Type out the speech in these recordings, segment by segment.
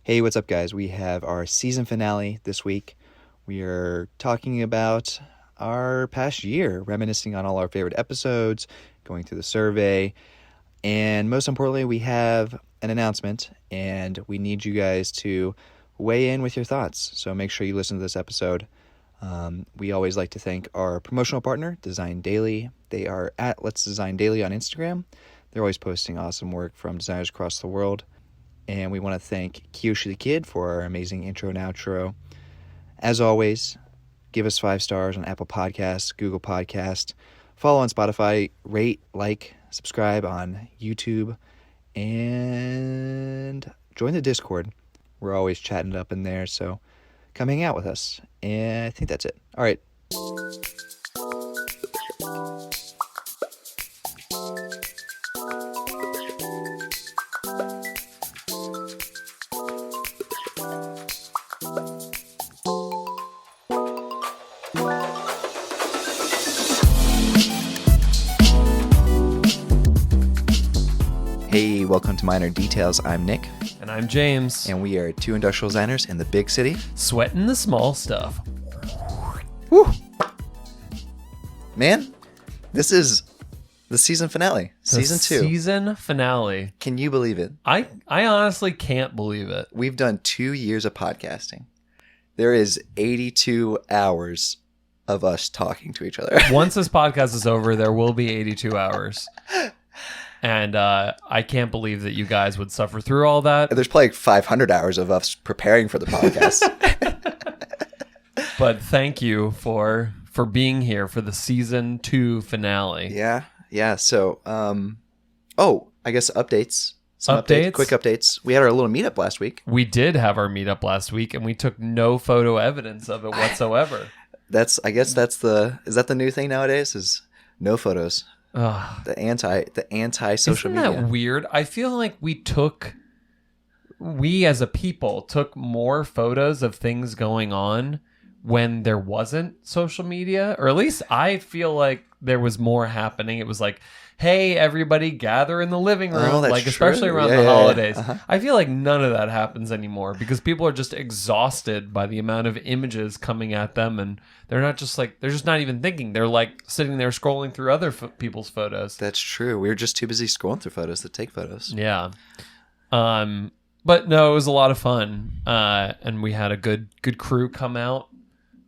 Hey, what's up, guys? We have our season finale this week. We are talking about our past year, reminiscing on all our favorite episodes, going through the survey, and most importantly, we have an announcement, and we need you guys to weigh in with your thoughts. So make sure you listen to this episode. We always like to thank our promotional partner, Design Daily. They are at Let's Design Daily on Instagram. They're always posting awesome work from designers across the world. And we want to thank KYOSHY the Kid for our amazing intro and outro. As always, give us 5 stars on Apple Podcasts, Google Podcasts, follow on Spotify, rate, like, subscribe on YouTube, and join the Discord. We're always chatting it up in there, so come hang out with us. And I think that's it. All right. Hey, welcome to Minor Details. I'm Nick. And I'm James. And we are two industrial designers in the big city. Sweating the small stuff. Woo! Man, this is the season finale. Season 2. Season finale. Can you believe it? I honestly can't believe it. We've done 2 years of podcasting. There is 82 hours of us talking to each other. Once this podcast is over, there will be 82 hours. And I can't believe that you guys would suffer through all that. There's probably 500 hours of us preparing for the podcast. But thank you for being here for the season 2 finale. Yeah. So, I guess updates. Updates? Quick updates. We had our little meetup last week. We did have our meetup last week, and we took no photo evidence of it whatsoever. I guess is that the new thing nowadays? Is no photos. Ugh. The anti social media. Isn't that weird? I feel like we as a people took more photos of things going on when there wasn't social media, or at least I feel like there was more happening. It was like, hey, everybody gather in the living room, that's like especially true. around Yeah, the yeah. holidays. Uh-huh. I feel like none of that happens anymore because people are just exhausted by the amount of images coming at them, and they're just not even thinking. They're like sitting there scrolling through other people's photos. That's true. We were just too busy scrolling through photos to take photos. Yeah. But no, it was a lot of fun. And we had a good crew come out.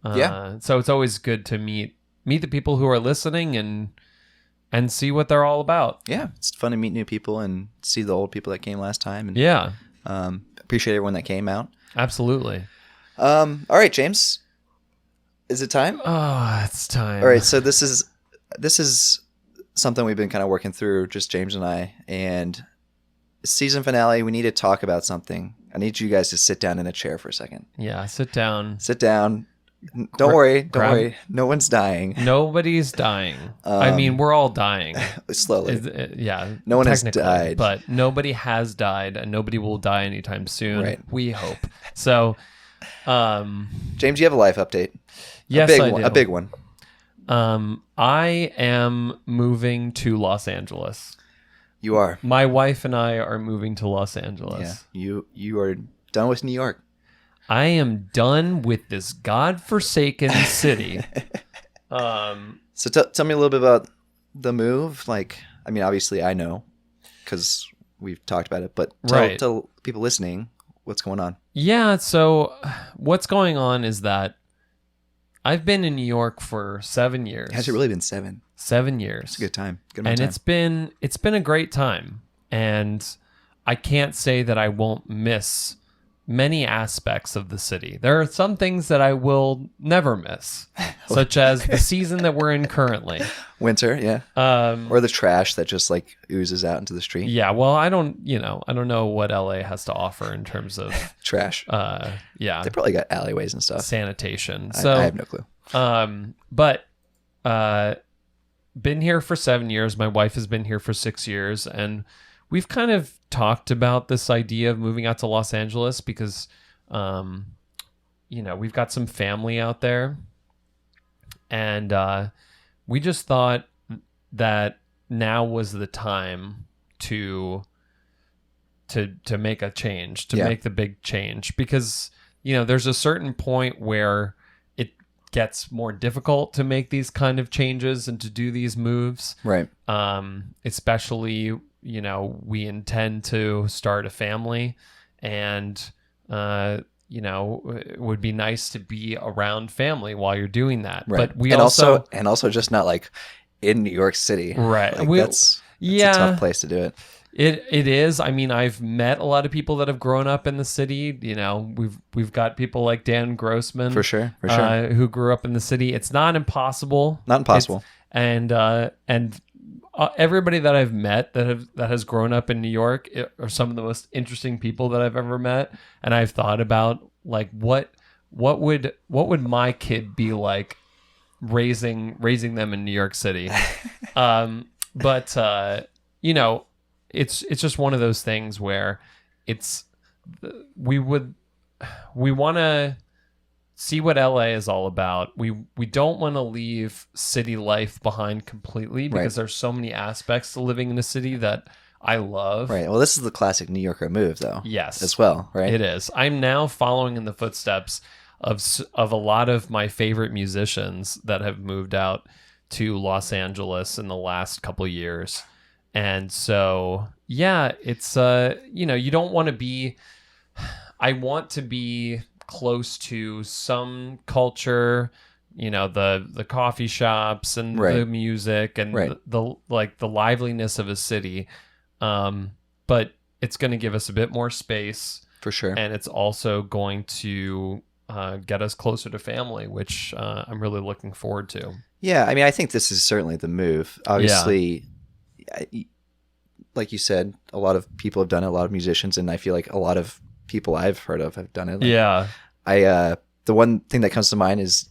Yeah. So it's always good to meet the people who are listening and see what they're all about. Yeah, it's fun to meet new people and see the old people that came last time. And, Yeah. Appreciate everyone that came out. Absolutely. All right, James. Is it time? Oh, it's time. All right, so this is something we've been kind of working through, just James and I. And season finale, we need to talk about something. I need you guys to sit down in a chair for a second. Yeah, sit down. Sit down. Don't worry. No one's dying. Nobody's dying. I mean, we're all dying. Slowly. Yeah. No one has technically, died. But nobody has died, and nobody will die anytime soon. Right. We hope. So, James, you have a life update. yes, I do. A big one. I am moving to Los Angeles. You are. My wife and I are moving to Los Angeles. Yeah. You are done with New York. I am done with this godforsaken city. So tell me a little bit about the move. Like, I mean, obviously I know because we've talked about it, but tell people listening what's going on. Yeah, so what's going on is that I've been in New York for 7 years. Has it really been 7? 7 years. It's a good time. Good amount And of time. it's been a great time. And I can't say that I won't miss many aspects of the city. There are some things that I will never miss, such as the season that we're in currently. Winter, yeah. Or the trash that just like oozes out into the street. Yeah, well, I don't know what LA has to offer in terms of Trash. yeah, They probably got alleyways and stuff. sanitation. So I have no clue. But been here for 7 years. My wife has been here for 6 years, and we've kind of talked about this idea of moving out to Los Angeles because, we've got some family out there, and we just thought that now was the time to to make a change, to Yeah. make the big change, because there's a certain point where it gets more difficult to make these kind of changes and to do these moves. Right. Especially, we intend to start a family, and it would be nice to be around family while you're doing that. Right. But we and also just not like in New York City. right. Like that's a tough place to do it. It is. I mean, I've met a lot of people that have grown up in the city. We've got people like Dan Grossman, For sure. who grew up in the city. It's not impossible. Not impossible. And everybody that I've met that has grown up in New York are some of the most interesting people that I've ever met. And I've thought about like what would my kid be like raising them in New York City. But it's just one of those things where we want to see what LA is all about. We don't want to leave city life behind completely, because there's so many aspects to living in a city that I love. Right. Well, this is the classic New Yorker move, though. Yes, as well. Right. It is. I'm now following in the footsteps of a lot of my favorite musicians that have moved out to Los Angeles in the last couple of years. And so, yeah, it's, you don't want to be, I want to be close to some culture, the coffee shops and the music and the liveliness of a city. But it's going to give us a bit more space. For sure. And it's also going to get us closer to family, which I'm really looking forward to. Yeah. I mean, I think this is certainly the move. Obviously, like you said, a lot of people have done it, a lot of musicians, and I feel like a lot of people I've heard of have done it. Like, the one thing that comes to mind is,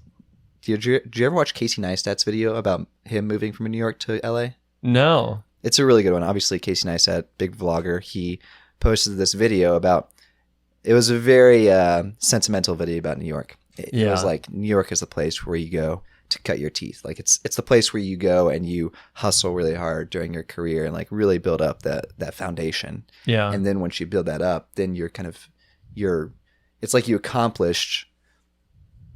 did you ever watch Casey Neistat's video about him moving from New York to LA? No. It's a really good one. Obviously, Casey Neistat, big vlogger, he posted this video about, it was a very sentimental video about New York. It was like, New York is the place where you go to cut your teeth. Like it's the place where you go and you hustle really hard during your career and like really build up that foundation. Yeah. And then once you build that up, then it's like you accomplished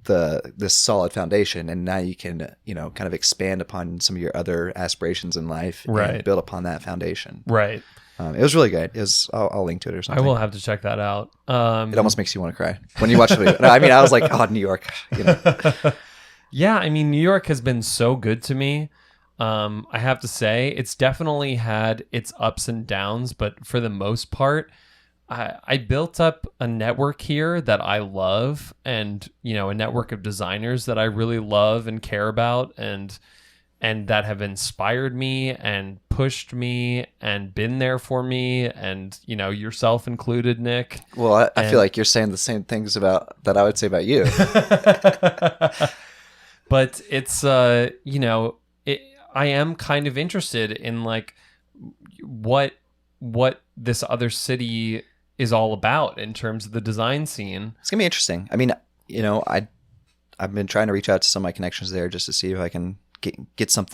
this solid foundation, and now you can kind of expand upon some of your other aspirations in life and build upon that foundation. Right. It was really good. I'll link to it or something. I will have to check that out. It almost makes you want to cry when you watch the video. No, I mean, I was like, oh, New York. Yeah, I mean, New York has been so good to me. I have to say, it's definitely had its ups and downs, but for the most part, I built up a network here that I love, and a network of designers that I really love and care about, and that have inspired me and pushed me and been there for me, and yourself included, Nick. Well, I feel like you're saying the same things that I would say about you. But it's I am kind of interested in like what this other city is all about in terms of the design scene. It's gonna be interesting. I mean, I've been trying to reach out to some of my connections there just to see if I can get some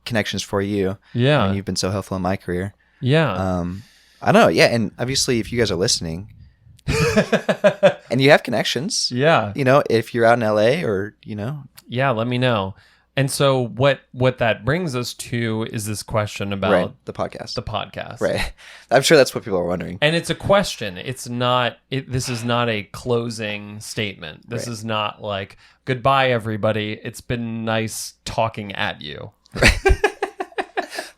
connections for you. Yeah, and you've been so helpful in my career. Yeah. I don't know. Yeah, and obviously, if you guys are listening, and you have connections, if you're out in LA or yeah, let me know. And so what that brings us to is this question about the podcast. The podcast. Right. I'm sure that's what people are wondering. And it's a question. It's not this is not a closing statement. This is not like, goodbye everybody. It's been nice talking at you. Right.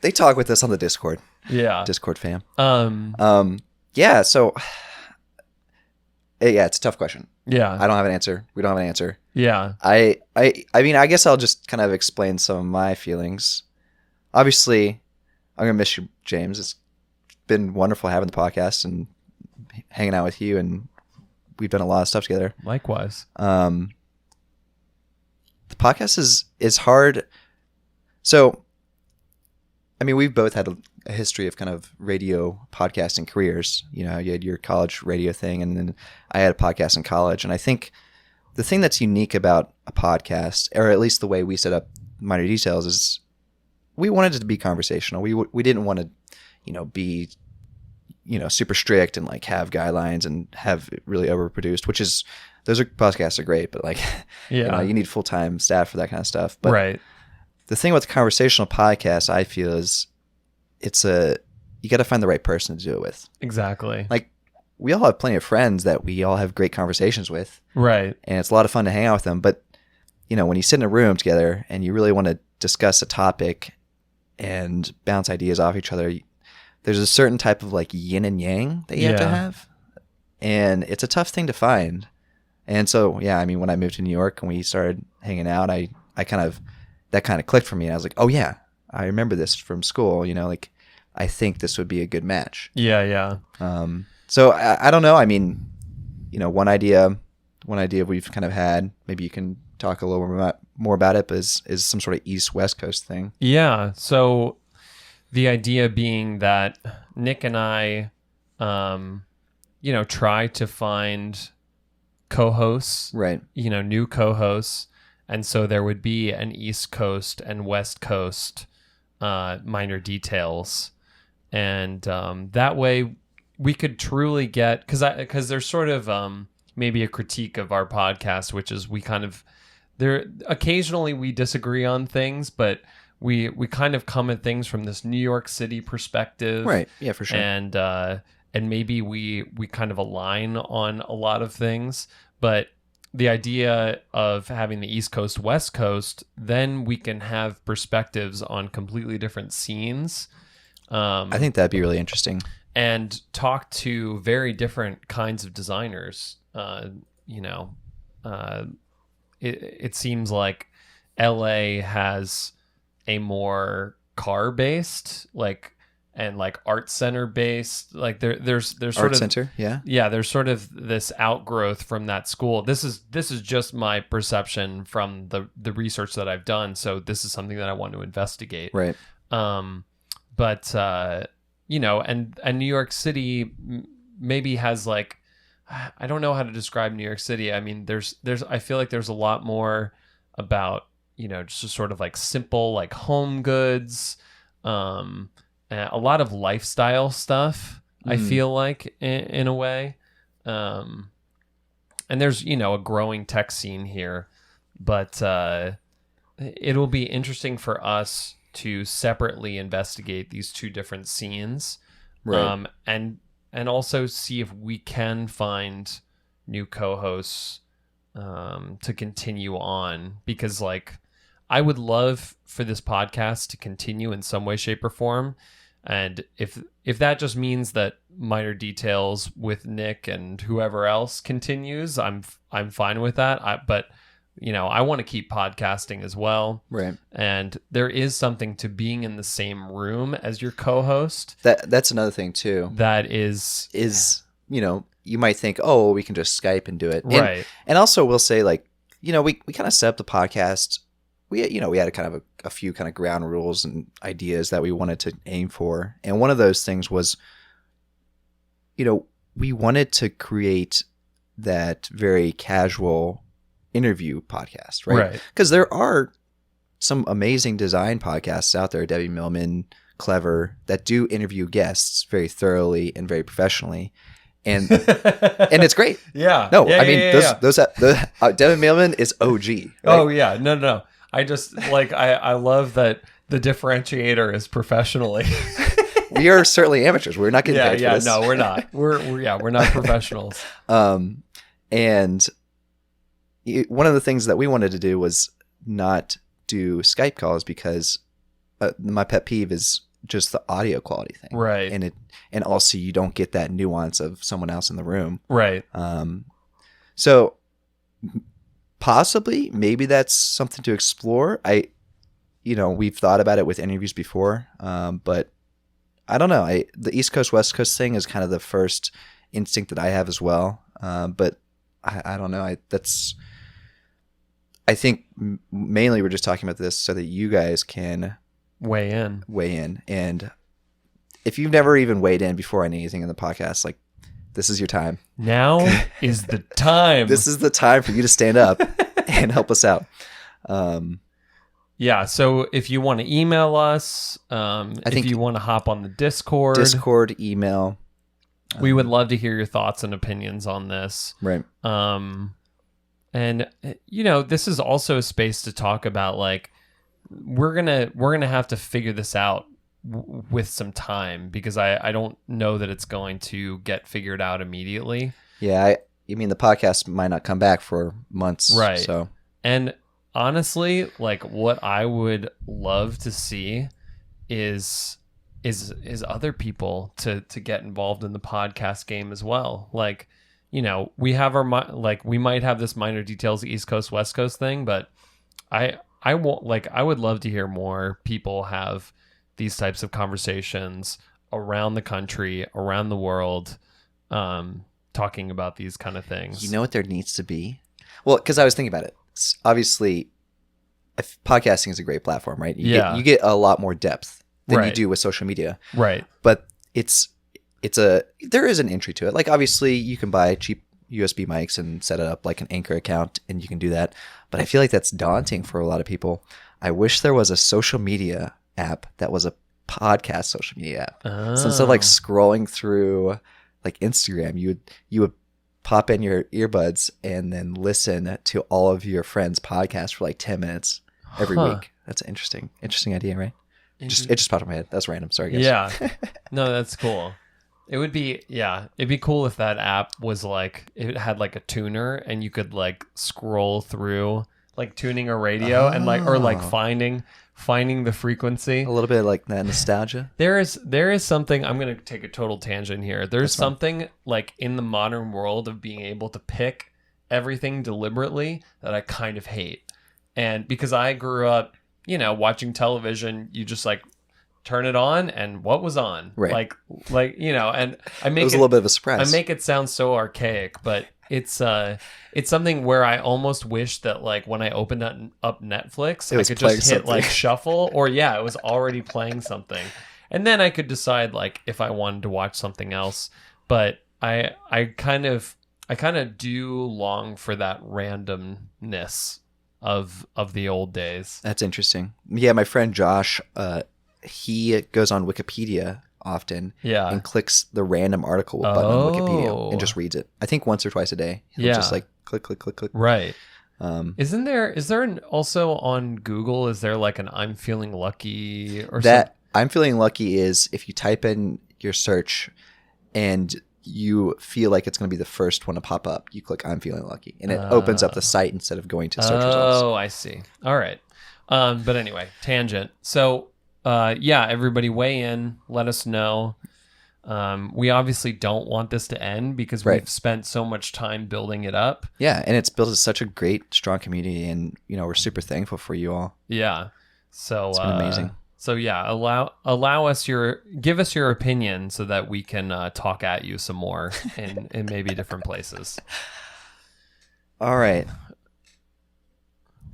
They talk with us on the Discord. Yeah. Discord fam. Yeah, so it's a tough question. Yeah. I don't have an answer. We don't have an answer. Yeah. I mean, I guess I'll just kind of explain some of my feelings. Obviously, I'm going to miss you, James. It's been wonderful having the podcast and hanging out with you, and we've done a lot of stuff together. Likewise. The podcast is hard. So, I mean, we've both had a history of kind of radio podcasting careers. You had your college radio thing, and then I had a podcast in college. And I think the thing that's unique about a podcast, or at least the way we set up Minor Details, is we wanted it to be conversational. We didn't want to, be super strict and like have guidelines and have it really overproduced, those podcasts are great, but like, you need full-time staff for that kind of stuff. But right. the thing with conversational podcasts, I feel, is you got to find the right person to do it with. Exactly. Like, we all have plenty of friends that we all have great conversations with. Right. And it's a lot of fun to hang out with them. But, when you sit in a room together and you really want to discuss a topic and bounce ideas off each other, there's a certain type of like yin and yang that you have to have. And it's a tough thing to find. And so, when I moved to New York and we started hanging out, that kind of clicked for me. And I was like, oh yeah, I remember this from school, like I think this would be a good match. Yeah. So I don't know. I mean, one idea we've kind of had, maybe you can talk a little more about it, but is some sort of East-West Coast thing. Yeah. So the idea being that Nick and I, try to find co-hosts, right? New co-hosts. And so there would be an East Coast and West Coast minor details. And that way we could truly get, because there's sort of maybe a critique of our podcast, which is occasionally we disagree on things, but we kind of come at things from this New York City perspective. Right. Yeah, for sure. And maybe we kind of align on a lot of things, but the idea of having the East Coast, West Coast, then we can have perspectives on completely different scenes. I think that'd be really interesting. And talk to very different kinds of designers. It seems like LA has a more car-based, and art center based, there's sort art of center, yeah, there's sort of this outgrowth from that school. This is just my perception from the research that I've done, so this is something that I want to investigate, right? But and New York City maybe has I don't know how to describe New York City. I mean, there's I feel like there's a lot more about just sort of simple home goods, a lot of lifestyle stuff, I feel like, in a way. And there's, a growing tech scene here. But it'll be interesting for us to separately investigate these two different scenes. Right. And also see if we can find new co-hosts to continue on. Because, I would love for this podcast to continue in some way, shape, or form. And if that just means that Minor Details with Nick and whoever else continues, I'm fine with that. But I want to keep podcasting as well. Right. And there is something to being in the same room as your co-host. That's another thing too. That is you might think, oh, we can just Skype and do it. Right. And also we'll say we kind of set up the podcast. We had a few kind of ground rules and ideas that we wanted to aim for. And one of those things was, we wanted to create that very casual interview podcast, right? Because there are some amazing design podcasts out there, Debbie Millman, Clever, that do interview guests very thoroughly and very professionally. And it's great. Yeah. No, yeah, I mean, yeah, those Debbie Millman is OG. Right? Oh yeah. No. I just I love that the differentiator is professionally. We are certainly amateurs. We're not getting paid for this. No, we're not. We're not professionals. And one of the things that we wanted to do was not do Skype calls because my pet peeve is just the audio quality thing, right? And also you don't get that nuance of someone else in the room, right? So possibly, maybe that's something to explore. We've thought about it with interviews before, but I don't know. The East Coast, West Coast thing is kind of the first instinct that I have as well. But I don't know. I think mainly we're just talking about this so that you guys can weigh in. And if you've never even weighed in before on anything in the podcast, this is your time. Now is the time. This is the time for you to stand up and help us out. Yeah. So if you want to email us, if you want to hop on the Discord, email, We would love to hear your thoughts and opinions on this. Right. And this is also a space to talk about, like, we're gonna have to figure this out with some time, because I don't know that it's going to get figured out immediately. Yeah, you mean the podcast might not come back for months, right? So, and honestly, like, what I would love to see is other people to get involved in the podcast game as well. Like, we have we might have this minor details East Coast West Coast thing, but I would love to hear more people have these types of conversations around the country, around the world, talking about these kind of things. You know what there needs to be? Well, because I was thinking about it. Obviously, podcasting is a great platform, right? You get a lot more depth than you do with social media, right? But there is an entry to it. Like, obviously, you can buy cheap USB mics and set it up like an Anchor account, and you can do that. But I feel like that's daunting for a lot of people. I wish there was a social media app that was a podcast social media app. So instead of like scrolling through like Instagram, you would pop in your earbuds and then listen to all of your friends' podcasts for like 10 minutes every week. That's an interesting idea, right? It just popped in my head. That's random. Sorry, guys. Yeah. No, that's cool. It'd be cool if that app was like, it had like a tuner and you could like scroll through, like tuning a radio and like, or like finding the frequency. A little bit like that nostalgia. There is something, I'm going to take a total tangent here. There's something like in the modern world of being able to pick everything deliberately that I kind of hate. And because I grew up, watching television, you just like turn it on and what was on, right? Like and I make it was a little bit of a surprise. I make it sound so archaic, but it's something where I almost wish that like when I opened up Netflix, I could just hit like shuffle, or it was already playing something, and then I could decide like if I wanted to watch something else. But I kind of do long for that randomness of the old days. That's interesting. Yeah, my friend Josh, he goes on Wikipedia often and clicks the random article button on Wikipedia and just reads it. I think once or twice a day. He'll just like click. Right. Is there also on Google, is there like an I'm feeling lucky or that something? I'm feeling lucky is if you type in your search and you feel like it's going to be the first one to pop up, you click I'm feeling lucky and it opens up the site instead of going to search results. Oh, I see. All right. But anyway, tangent. So everybody weigh in, let us know. We obviously don't want this to end because we've spent so much time building it up. Yeah, and it's built such a great, strong community, and we're super thankful for you all. Yeah. So it's been amazing. So allow us give us your opinion so that we can talk at you some more in maybe different places. All right.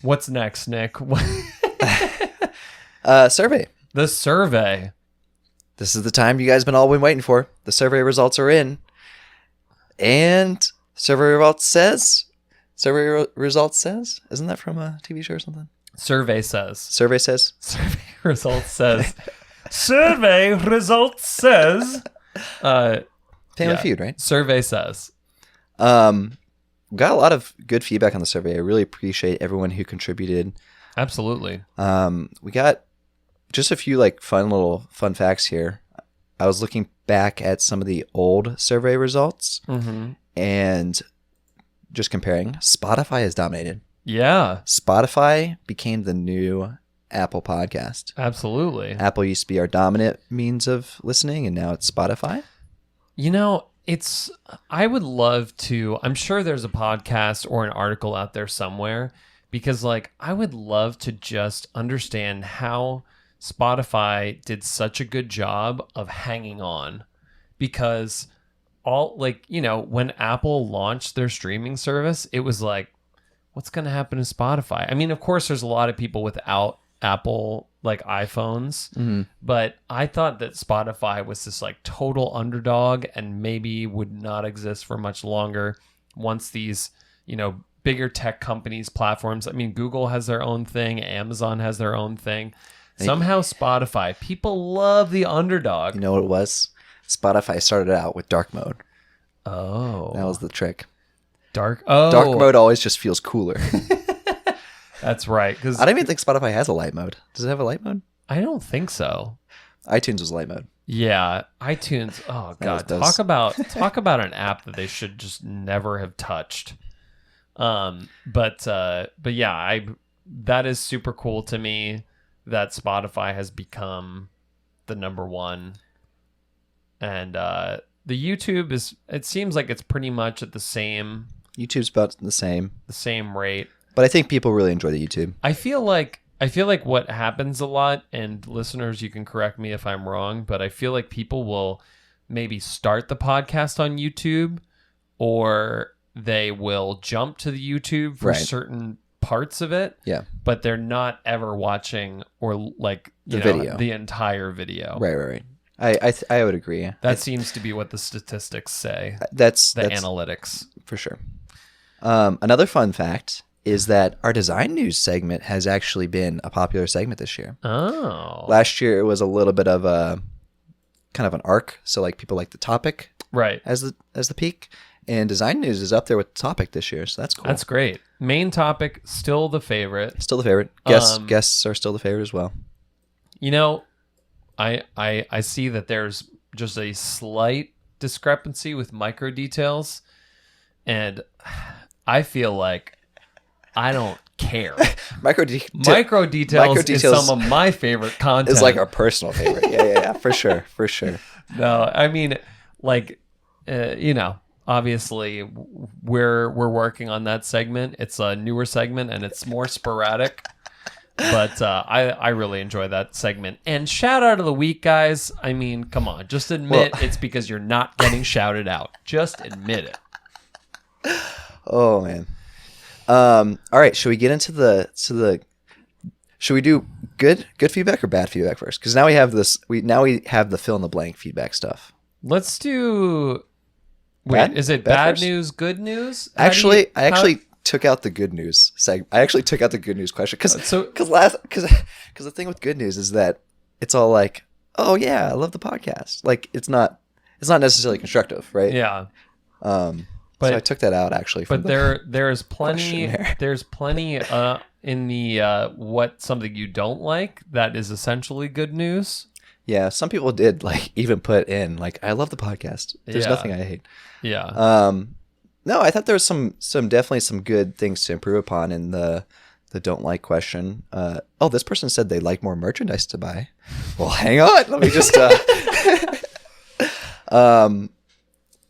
What's next, Nick? Survey. The survey. This is the time you guys been waiting for. The survey results are in. And survey results says, isn't that from a TV show or something? Survey says. Survey says. Survey results says. Survey results says. Family Feud, right? Survey says. Got a lot of good feedback on the survey. I really appreciate everyone who contributed. Absolutely. We got just a few like fun facts here. I was looking back at some of the old survey results and just comparing. Spotify has dominated. Yeah. Spotify became the new Apple podcast. Absolutely. Apple used to be our dominant means of listening, and now it's Spotify. I would love to, I'm sure there's a podcast or an article out there somewhere, because like I would love to just understand how Spotify did such a good job of hanging on, because when Apple launched their streaming service, it was like, what's going to happen to Spotify? I mean, of course, there's a lot of people without Apple like iPhones, but I thought that Spotify was this like total underdog and maybe would not exist for much longer once these, bigger tech companies, platforms. I mean, Google has their own thing, Amazon has their own thing. Somehow Spotify, people love the underdog. You know what it was? Spotify started out with dark mode. Oh. That was the trick. Dark mode always just feels cooler. That's right. Because I don't even think Spotify has a light mode. Does it have a light mode? I don't think so. iTunes was light mode. Yeah, iTunes. Oh god, talk about an app that they should just never have touched. But yeah, that is super cool to me that Spotify has become the number one, and the YouTube is. It seems like it's pretty much at the same. YouTube's about the same rate. But I think people really enjoy the YouTube. I feel like what happens a lot, and listeners, you can correct me if I'm wrong, but I feel like people will maybe start the podcast on YouTube, or they will jump to the YouTube for certain parts of it. Yeah. But they're not ever watching or like video, the entire video. Right. I would agree. That seems to be what the statistics say. That's analytics for sure. Another fun fact is that our design news segment has actually been a popular segment this year. Oh. Last year it was a little bit of a kind of an arc, so like people like the topic as the peak, and design news is up there with the topic this year, so that's cool. That's great. Main topic still the favorite. Guests are still the favorite as well. I see that there's just a slight discrepancy with micro details, and I feel like I don't care. Micro details is some of my favorite content. It's like our personal favorite. Yeah, for sure. No, I mean, like, obviously we're working on that segment. It's a newer segment and it's more sporadic, but I really enjoy that segment. And shout out of the week, guys. I mean, come on, just admit it's because you're not getting shouted out. Just admit it. Oh man. All right, should we get into the should we do good feedback or bad feedback first? Because now we have we have the fill in the blank feedback stuff. Let's do. Is it bad bad news, good news? I actually took out the good news segment. I actually took out the good news question because the thing with good news is that it's all like, oh yeah, I love the podcast. Like it's not necessarily constructive, right? Yeah. So I took that out actually. But there's plenty in the what something you don't like that is essentially good news. Yeah, some people did like even put in like, I love the podcast. There's nothing I hate. Yeah. No, I thought there was some definitely some good things to improve upon in the don't like question. This person said they like more merchandise to buy. Well, hang on, let me just.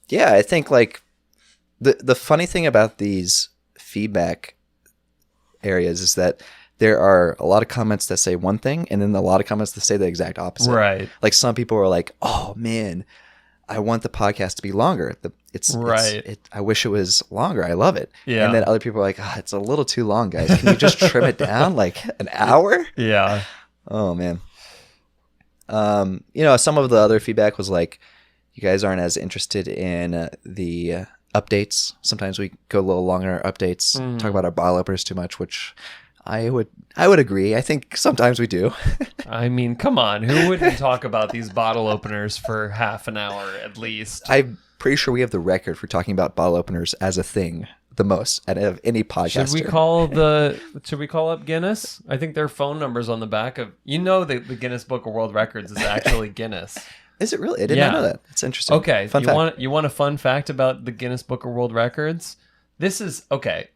Yeah, I think like. The funny thing about these feedback areas is that there are a lot of comments that say one thing and then a lot of comments that say the exact opposite. Right. Like some people are like, oh man, I want the podcast to be longer. I wish it was longer. I love it. Yeah. And then other people are like, it's a little too long, guys. Can you just trim it down like an hour? Yeah. Oh man. Some of the other feedback was like, you guys aren't as interested in the updates. Sometimes we go a little longer in our updates, talk about our bottle openers too much, which I would agree. I think sometimes we do. I mean, come on, who wouldn't talk about these bottle openers for half an hour at least? I'm pretty sure we have the record for talking about bottle openers as a thing the most out of any podcaster. Should we call up Guinness? I think their phone number's on the back of the Guinness Book of World Records is actually Guinness. Is it really? I did not know that. It's interesting. Okay. You want a fun fact about the Guinness Book of World Records? This is okay.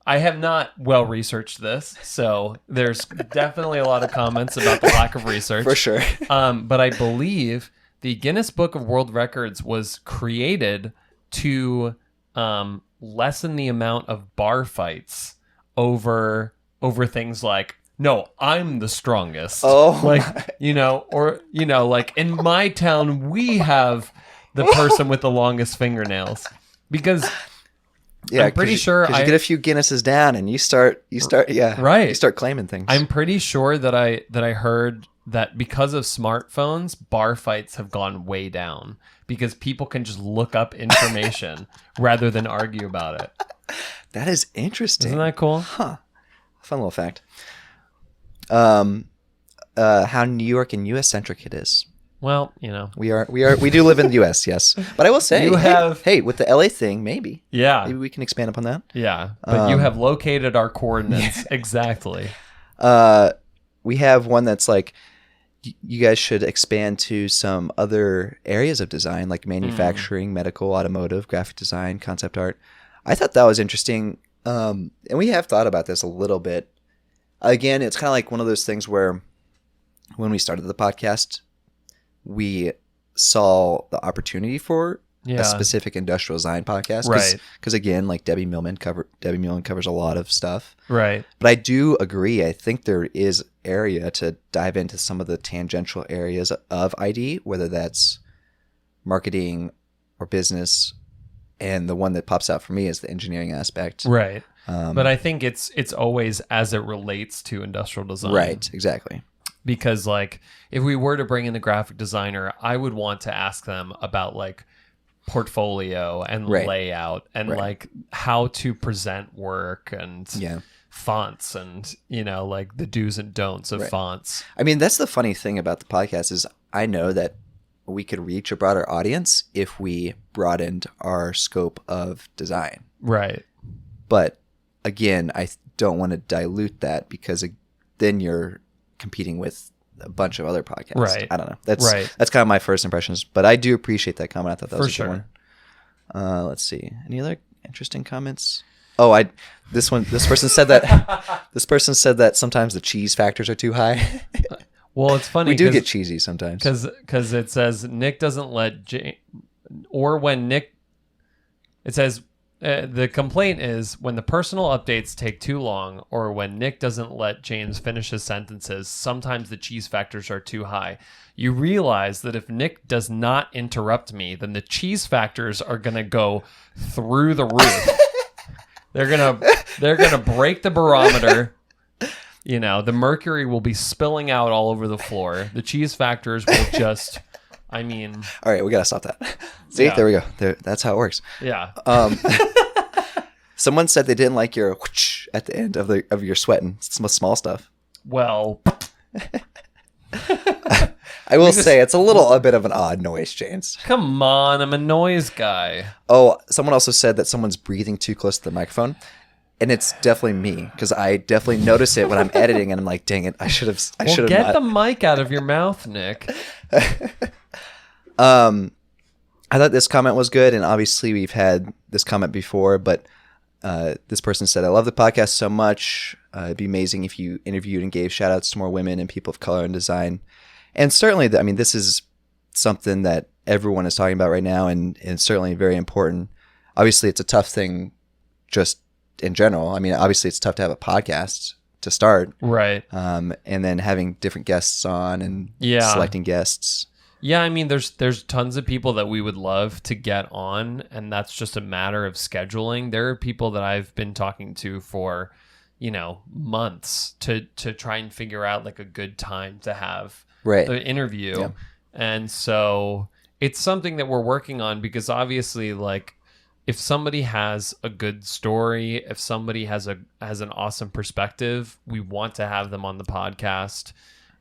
I have not well researched this, so there's definitely a lot of comments about the lack of research. For sure. But I believe the Guinness Book of World Records was created to lessen the amount of bar fights over things like, no, I'm the strongest. Oh, like like in my town we have the person with the longest fingernails, because I'm pretty sure you get a few Guinnesses down and you start right. You start claiming things. I'm pretty sure that I heard that because of smartphones, bar fights have gone way down because people can just look up information rather than argue about it. That is interesting. Isn't that cool? Huh. Fun little fact. How New York and US centric it is. Well, we do live in the U.S. Yes, but I will say, hey, with the LA thing, maybe yeah, we can expand upon that. Yeah, but you have located our coordinates exactly. We have one that's like, you guys should expand to some other areas of design, like manufacturing, medical, automotive, graphic design, concept art. I thought that was interesting, and we have thought about this a little bit. Again, it's kind of like one of those things where when we started the podcast, we saw the opportunity for a specific industrial design podcast, right? Because again, like Debbie Millman covers a lot of stuff, right? But I do agree. I think there is area to dive into some of the tangential areas of ID, whether that's marketing or business, and the one that pops out for me is the engineering aspect, right? But I think it's always as it relates to industrial design, right? Exactly. Because like if we were to bring in a graphic designer, I would want to ask them about like portfolio and layout and like how to present work and fonts and like the do's and don'ts of fonts. I mean, that's the funny thing about the podcast is I know that we could reach a broader audience if we broadened our scope of design. Right. But again, I don't want to dilute that because then you're competing with a bunch of other podcasts. Right. I don't know. That's kind of my first impressions, but I do appreciate that comment. I thought that was a good one. Let's see. Any other interesting comments? Oh, this person said that sometimes the cheese factors are too high. Well, it's funny. We do get cheesy sometimes. Because it says Nick doesn't let or when Nick, it says the complaint is when the personal updates take too long or when Nick doesn't let James finish his sentences, sometimes the cheese factors are too high. You realize that if Nick does not interrupt me, then the cheese factors are going to go through the roof. They're gonna break the barometer. The mercury will be spilling out all over the floor. The cheese factors will just, all right, we gotta stop that. See, there we go. That's how it works. Yeah. Someone said they didn't like your whoosh at the end of your sweating. Some small stuff. Well, I will say it's a bit of an odd noise, James. Come on, I'm a noise guy. Oh, someone also said that someone's breathing too close to the microphone. And it's definitely me because I definitely notice it when I'm editing and I'm like, dang it, I should have get the mic out of your mouth, Nick. I thought this comment was good, and obviously we've had this comment before, but this person said, I love the podcast so much. It'd be amazing if you interviewed and gave shout outs to more women and people of color in design. And certainly, this is something that everyone is talking about right now, and certainly very important. Obviously, it's a tough thing just in general. Obviously, it's tough to have a podcast to start. Right. And then having different guests on and selecting guests. Yeah, there's tons of people that we would love to get on, and that's just a matter of scheduling. There are people that I've been talking to for, months to try and figure out like a good time to have the interview. Yeah. And so it's something that we're working on because obviously like if somebody has a good story, if somebody has an awesome perspective, we want to have them on the podcast.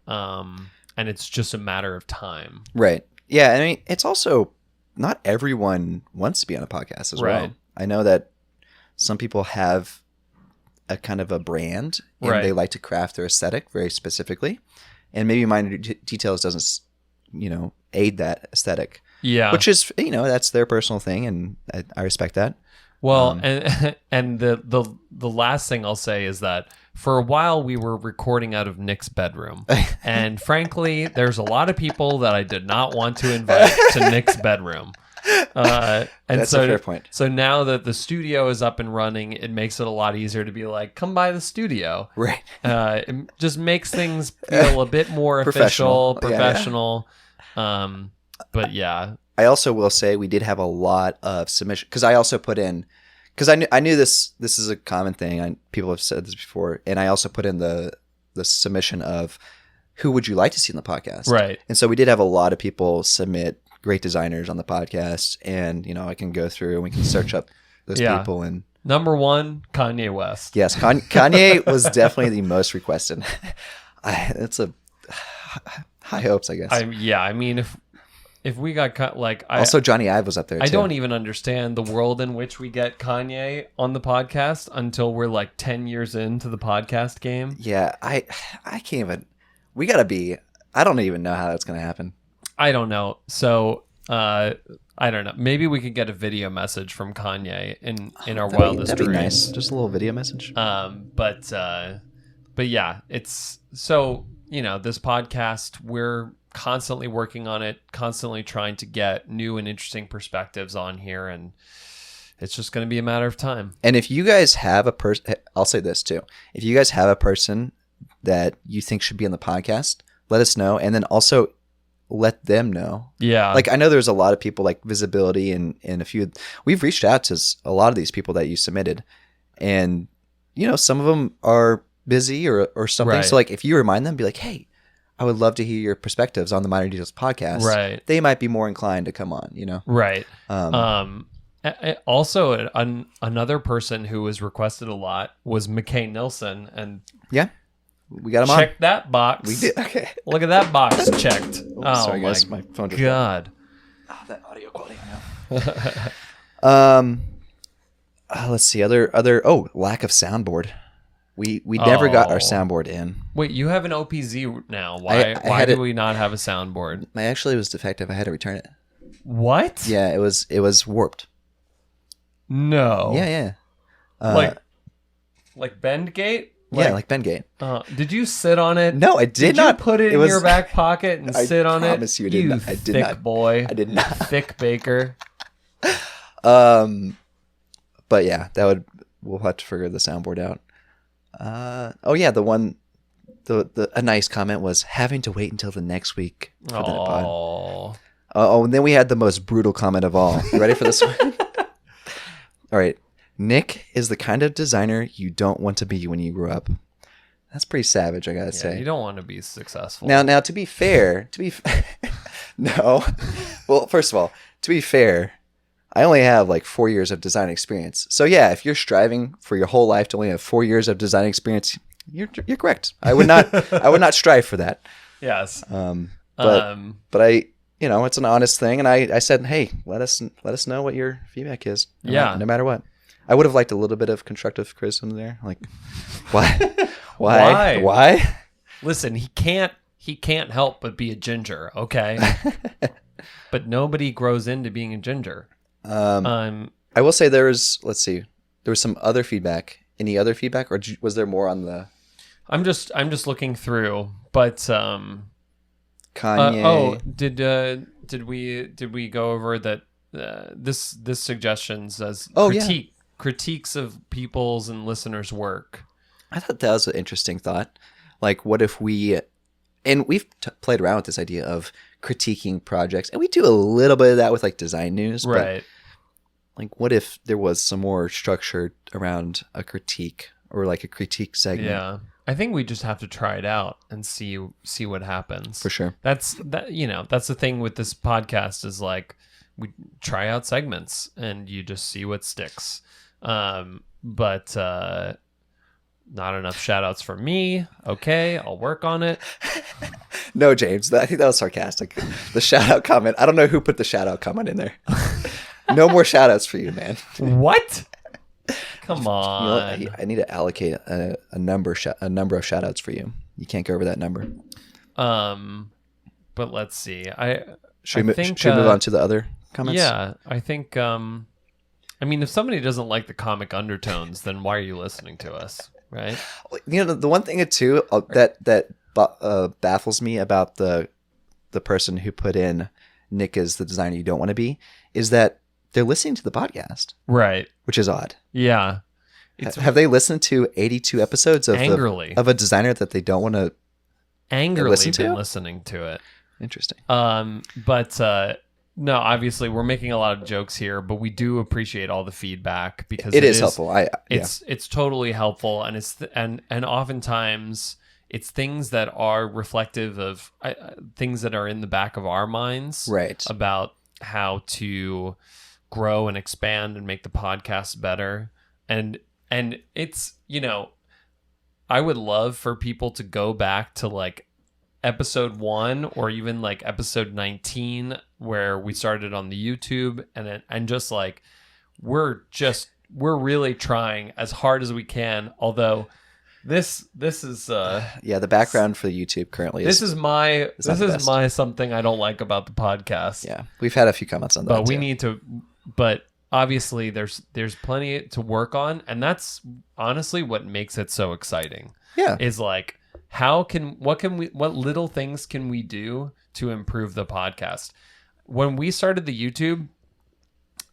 And it's just a matter of time. Right. Yeah. It's also not everyone wants to be on a podcast as well. I know that some people have a kind of a brand and they like to craft their aesthetic very specifically. And maybe minor details doesn't, aid that aesthetic. Yeah. Which is, that's their personal thing. And I respect that. Well, and the last thing I'll say is that for a while we were recording out of Nick's bedroom, and frankly, there's a lot of people that I did not want to invite to Nick's bedroom. And that's a fair point. So now that the studio is up and running, it makes it a lot easier to be like, come by the studio. Right. It just makes things feel a bit more official, professional. Yeah. But yeah. I also will say we did have a lot of submission because I also put in because I knew this is a common thing. People have said this before, and I also put in the submission of who would you like to see in the podcast, right? And so we did have a lot of people submit great designers on the podcast, and I can go through and we can search up those people. And number one, Kanye West. Yes, Kanye was definitely the most requested. High hopes, I guess. I mean, if we got also Johnny Ive was up there too. I don't even understand the world in which we get Kanye on the podcast until we're like 10 years into the podcast game. Yeah, I can't even. We gotta be. I don't even know how that's gonna happen. I don't know. So I don't know. Maybe we could get a video message from Kanye in our wildest That'd be dreams. nice. Just a little video message. But yeah, it's so, this podcast, we're constantly working on it, constantly trying to get new and interesting perspectives on here, and it's just going to be a matter of time. And if you guys have a person, I'll say this too. If you guys have a person that you think should be on the podcast, let us know, and then also let them know. Yeah. Like, I know there's a lot of people like Visibility and a few. We've reached out to a lot of these people that you submitted, and some of them are busy or something. Right. So like, if you remind them, be like, hey, I would love to hear your perspectives on the Minor Details podcast. Right. They might be more inclined to come on. Right. Also, another person who was requested a lot was McKay Nilsson, and yeah, we got him on. Check that box. We did. Okay. Look at that box checked. Sorry, guys. My phone just God. That audio quality. I know. Let's see. Other. Lack of soundboard. We never got our soundboard in. Wait, you have an OPZ now. Why do we not have a soundboard? It was defective. I had to return it. What? Yeah, it was warped. No. Yeah. Like Bendgate? Yeah, like Bengate. Did you sit on it? No, I did not. Did you put it in your back pocket and sit on it? I promise you did not. I did not. Thick boy. I did not. Thick baker. But yeah, we'll have to figure the soundboard out. A nice comment was having to wait until the next week for the pod. And then we had the most brutal comment of all. You ready for this one? All right. Nick is the kind of designer you don't want to be when you grow up. That's pretty savage, I gotta say. You don't want to be successful. Now, to be fair, no. Well, first of all, to be fair, I only have like 4 years of design experience. So yeah, if you're striving for your whole life to only have 4 years of design experience, you're correct. I would not strive for that. Yes. But I, it's an honest thing, and I said, hey, let us know what your feedback is. No matter what. I would have liked a little bit of constructive criticism there, like why? Listen, he can't help but be a ginger, okay? But nobody grows into being a ginger. I will say there was some other feedback. Any other feedback, or was there more on the? I'm just looking through, but Kanye. Did we go over that? This suggestion says critiques of people's and listeners' work. I thought that was an interesting thought. Like, what if we've played around with this idea of critiquing projects, and we do a little bit of that with like design news, right? But, like, what if there was some more structure around a critique or like a critique segment? Yeah, I think we just have to try it out and see what happens. For sure. That's the thing with this podcast is like we try out segments and you just see what sticks. But not enough shout outs for me. Okay, I'll work on it. No, James, I think that was sarcastic. The shout out comment. I don't know who put the shout out comment in there. No more shout outs for you, man. What? Come on. I need to allocate a number of shout outs for you. You can't go over that number. But let's see. Should we move on to the other comments? Yeah, I think if somebody doesn't like the comic undertones, then why are you listening to us, right? The one thing too that baffles me about the person who put in Nick is the designer you don't want to be is that they're listening to the podcast, right? Which is odd. Yeah. Have they listened to 82 episodes of a designer that they don't want to listen to? Listening to it. Interesting. But no, obviously we're making a lot of jokes here, but we do appreciate all the feedback because it is helpful. It's totally helpful, and and oftentimes it's things that are reflective of things that are in the back of our minds, right? About how to grow and expand and make the podcast better, and it's I would love for people to go back to like episode 1 or even like episode 19 where we started on the YouTube and just like we're really trying as hard as we can, although this is the background for the YouTube currently this is my something I don't like about the podcast. Yeah, we've had a few comments on that, but we need to. But obviously, there's plenty to work on, and that's honestly what makes it so exciting. Yeah, is like what little things can we do to improve the podcast? When we started the YouTube,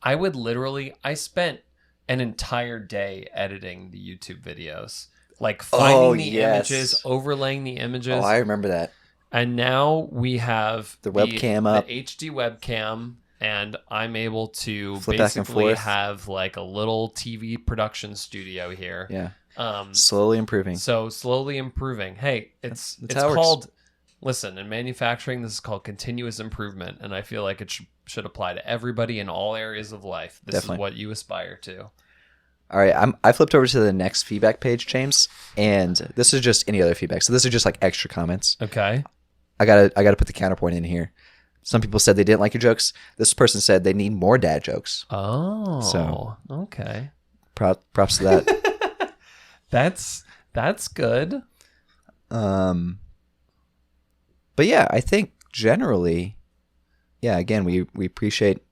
I spent an entire day editing the YouTube videos. Like finding the images, overlaying the images. Oh, I remember that. And now we have the webcam up, the HD webcam, and I'm able to flip back and basically forth. have like a little TV production studio here. Yeah. Slowly improving. So slowly improving. Hey, it's how it called. Listen, in manufacturing, this is called continuous improvement, and I feel like it should apply to everybody in all areas of life. This Definitely. is what you aspire to. All right, I flipped over to the next feedback page, James, and this is just any other feedback. So this is just like extra comments. Okay. I gotta put the counterpoint in here. Some people said they didn't like your jokes. This person said they need more dad jokes. Oh. So okay. Props to that. That's good. But yeah, I think generally, yeah. Again, we appreciate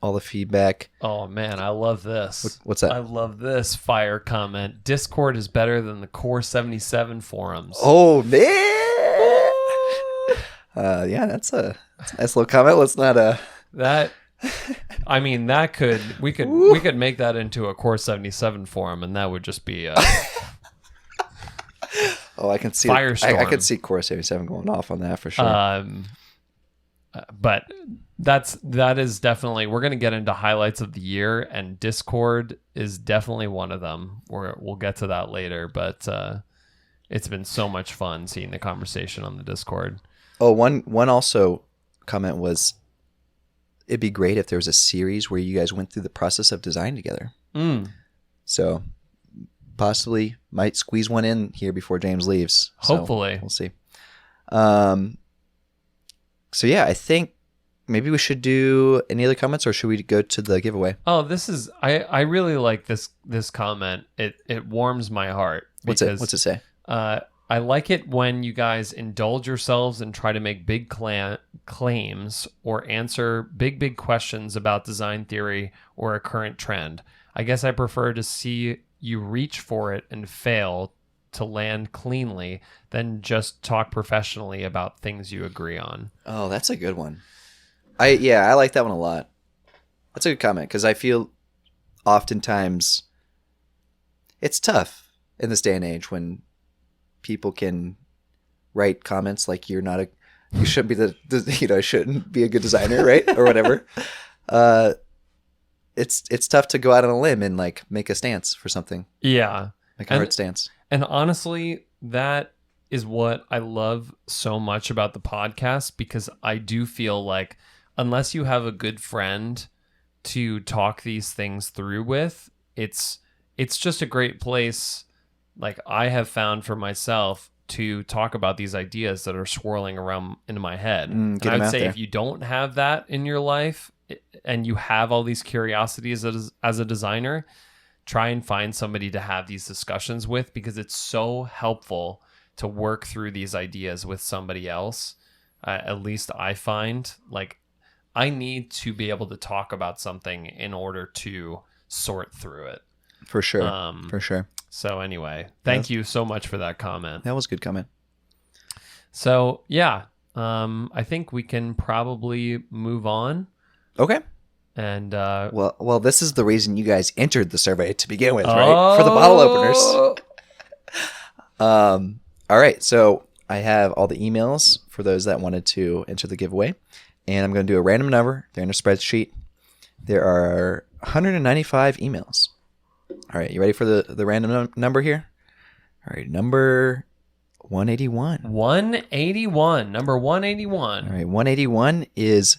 all the feedback. Oh man, I love this. What's that? I love this fire comment. Discord is better than the Core 77 forums. Oh man. Yeah, that's a nice little comment. Let's not that. I mean, we could make that into a Core 77 forum, and that would just be oh, I can see firestorm. I could see Core 77 going off on that for sure. But that is definitely, we're going to get into highlights of the year, and Discord is definitely one of them. We'll get to that later, but it's been so much fun seeing the conversation on the Discord. Oh, one also comment was, it'd be great if there was a series where you guys went through the process of design together. So possibly might squeeze one in here before James leaves. Hopefully. So we'll see. So yeah, I think maybe we should do any other comments, or should we go to the giveaway? Oh, this is I really like this comment. It warms my heart. What's it say? I like it when you guys indulge yourselves and try to make big claims or answer big questions about design theory or a current trend. I guess I prefer to see you reach for it and fail to land cleanly than just talk professionally about things you agree on. Oh, that's a good one. I like that one a lot. That's a good comment, because I feel oftentimes it's tough in this day and age when people can write comments like you shouldn't be shouldn't be a good designer, right? Or whatever. It's tough to go out on a limb and like make a stance for something. Yeah. Like a hard stance. And honestly, that is what I love so much about the podcast, because I do feel like unless you have a good friend to talk these things through with, it's just a great place, like I have found for myself, to talk about these ideas that are swirling around in my head. And I would say if you don't have that in your life and you have all these curiosities as a designer, try and find somebody to have these discussions with, because it's so helpful to work through these ideas with somebody else. At least I find, like, I need to be able to talk about something in order to sort through it. For sure. For sure. So anyway, thank you so much for that comment. That was a good comment. So yeah, I think we can probably move on. Okay. And well, this is the reason you guys entered the survey to begin with, right? For the bottle openers. All right. So I have all the emails for those that wanted to enter the giveaway, and I'm going to do a random number. They're in a spreadsheet. There are 195 emails. All right. You ready for the random number here? All right. Number 181. 181. Number 181. All right. 181 is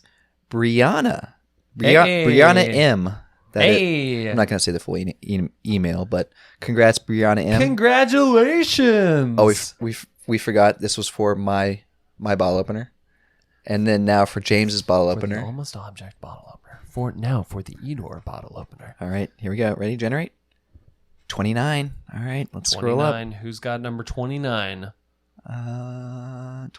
Brianna. Hey. Brianna M. Hey. I'm not going to say the full email, but congrats, Brianna M. Congratulations. Oh, we forgot this was for my my bottle opener. And then now for James's bottle For the opener. almost object bottle opener. For the Edor bottle opener. All right, here we go. Ready? Generate. 29. All right, let's scroll up. Who's got number 29? 29.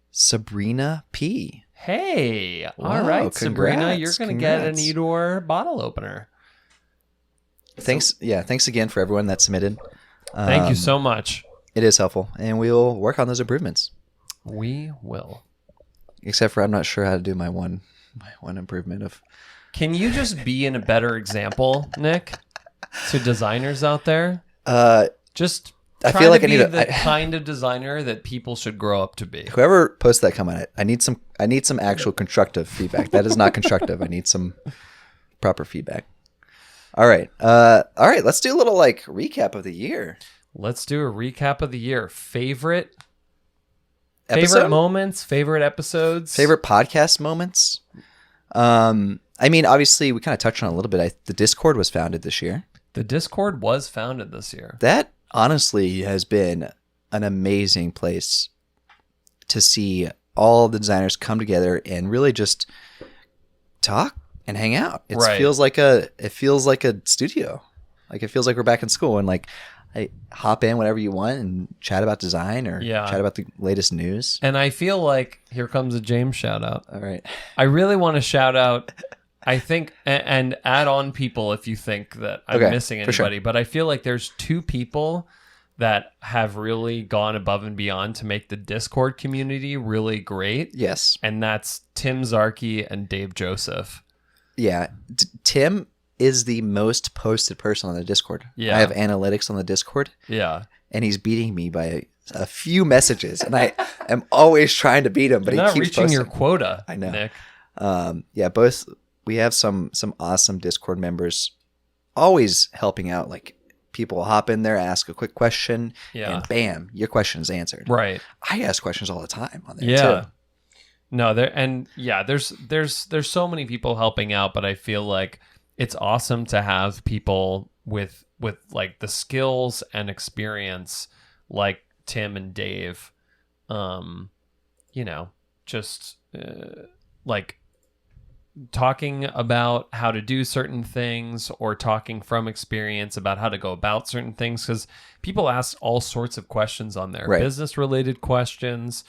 Sabrina P. Hey, all Whoa, right, Sabrina, congrats, you're going to get an congrats. Edor bottle opener. Thanks. Yeah, thanks again for everyone that submitted. Thank you so much. It is helpful, and we'll work on those improvements. We will. Except for I'm not sure how to do my one improvement of. Can you just be in a better example, Nick, to designers out there? Just I try feel like to I be need the kind of designer that people should grow up to be. Whoever posts that comment, I need some actual constructive feedback. That is not constructive. I need some proper feedback. All right. Let's do a little like recap of the year. Let's do a recap of the year. Favorite Episode? moments, favorite episodes, Favorite podcast moments. I mean, obviously, we kind of touched on it a little bit. The Discord was founded this year. The Discord was founded this year. That honestly has been an amazing place to see all the designers come together and really just talk and hang out. It Right. feels like a studio. Like it feels like we're back in school and like I hop in whenever you want and chat about design or chat about the latest news. And I feel like here comes a James shout out. All right. I really want to shout out, I think, and add on people if you think that I'm missing for sure. anybody, but I feel like there's two people that have really gone above and beyond to make the Discord community really great. Yes. And that's Tim Zarkey and Dave Joseph. Yeah. Tim is the most posted person on the Discord. Yeah. I have analytics on the Discord. Yeah. And he's beating me by a few messages. And I am always trying to beat him, but You're he not keeps reaching posting. your quota, I know. Nick. Both we have some awesome Discord members always helping out. Like people hop in there, ask a quick question, and bam, your question is answered. Right. I ask questions all the time on there Yeah. too. No, there's so many people helping out, but I feel like it's awesome to have people with like the skills and experience like Tim and Dave, just like talking about how to do certain things or talking from experience about how to go about certain things, because people ask all sorts of questions on there, Right. business related questions,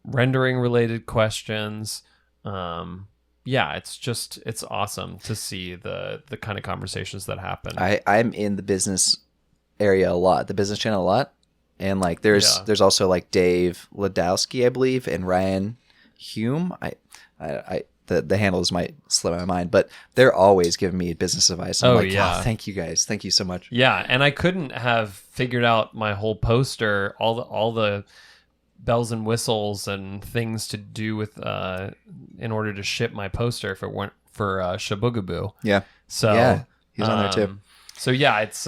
rendering related questions. It's awesome to see the kind of conversations that happen. I'm in the business area a lot, the business channel a lot. And like there's also like Dave Ladowski, I believe, and Ryan Hume. The handles might slip my mind, but they're always giving me business advice. I'm thank you guys. Thank you so much. Yeah, and I couldn't have figured out my whole poster, all the bells and whistles and things to do with in order to ship my poster if it weren't for Shabugaboo. Yeah. So yeah, he's on there too. So yeah, it's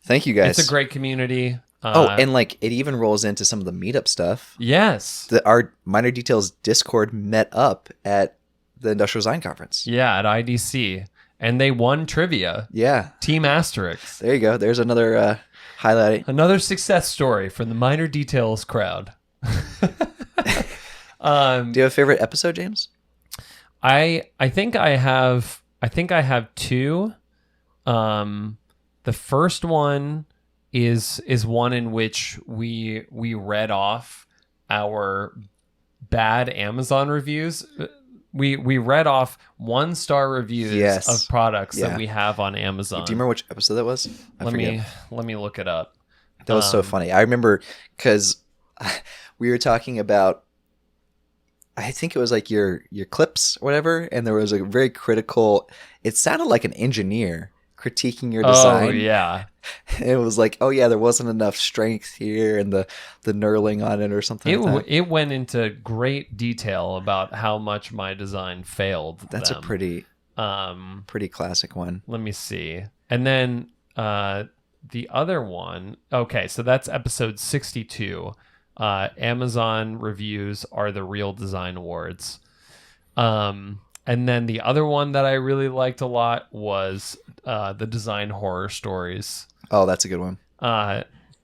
thank you guys. It's a great community. And like it even rolls into some of the meetup stuff. Yes. Our Minor Details Discord met up at the Industrial Design Conference. Yeah, at IDC. And they won trivia. Yeah. Team Asterix. There you go. There's another highlight. Another success story from the Minor Details crowd. Do you have a favorite episode, James? I think I have two. The first one is one in which we read off our bad Amazon reviews. We read off 1-star reviews of products that we have on Amazon. Do you remember which episode that was? Let me look it up. That was so funny. I remember because we were talking about, I think it was like your clips or whatever, and there was a very critical, it sounded like an engineer critiquing your design. Oh, yeah. It was like, oh yeah, there wasn't enough strength here and the knurling on it or something like that. It went into great detail about how much my design failed. That's them. a pretty classic one. Let me see. And then the other one, okay, so that's episode 62. Amazon reviews are the real design awards. And then the other one that I really liked a lot was the design horror stories. Oh, that's a good one.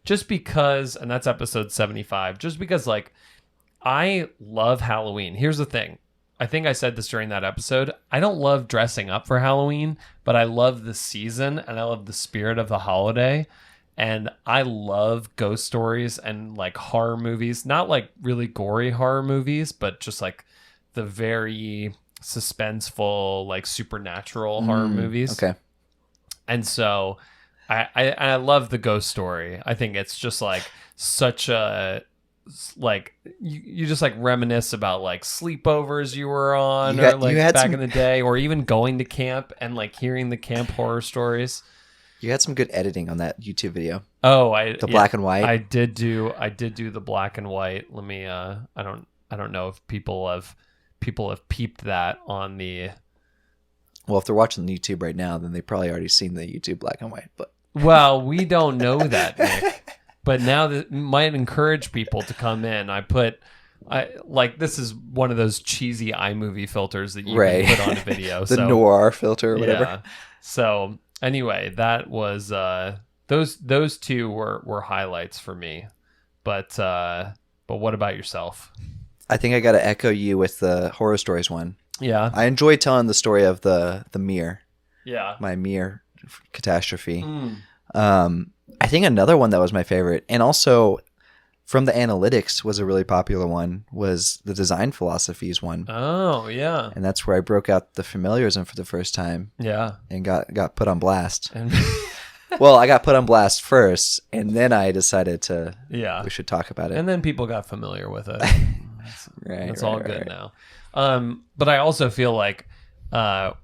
Just because, and that's episode 75, just because like I love Halloween. Here's the thing. I think I said this during that episode. I don't love dressing up for Halloween, but I love the season and I love the spirit of the holiday. And I love ghost stories and like horror movies, not like really gory horror movies, but just like the very suspenseful, like supernatural horror movies. Okay. And so I love the ghost story. I think it's just like such a, like you just like reminisce about like sleepovers you were on or like back in the day, or even going to camp and like hearing the camp horror stories. You had some good editing on that YouTube video. Oh, black and white. I did do the black and white. Let me I don't know if people have peeped that on the. Well, if they're watching the YouTube right now, then they probably already seen the YouTube black and white. But well, we don't know that, Nick. But now that might encourage people to come in. This is one of those cheesy iMovie filters that you can put on a video. The noir filter or whatever. Yeah. So anyway, that was those two were highlights for me. But what about yourself? I think I got to echo you with the horror stories one. Yeah. I enjoyed telling the story of the mirror. Yeah. My mirror catastrophe. I think another one that was my favorite, and also from the analytics was a really popular one, was the design philosophies one. Oh, yeah. And that's where I broke out the familiarism for the first time. Yeah. And got put on blast. And well, I got put on blast first, and then I decided we should talk about it. And then people got familiar with it. It's all good now. But I also feel like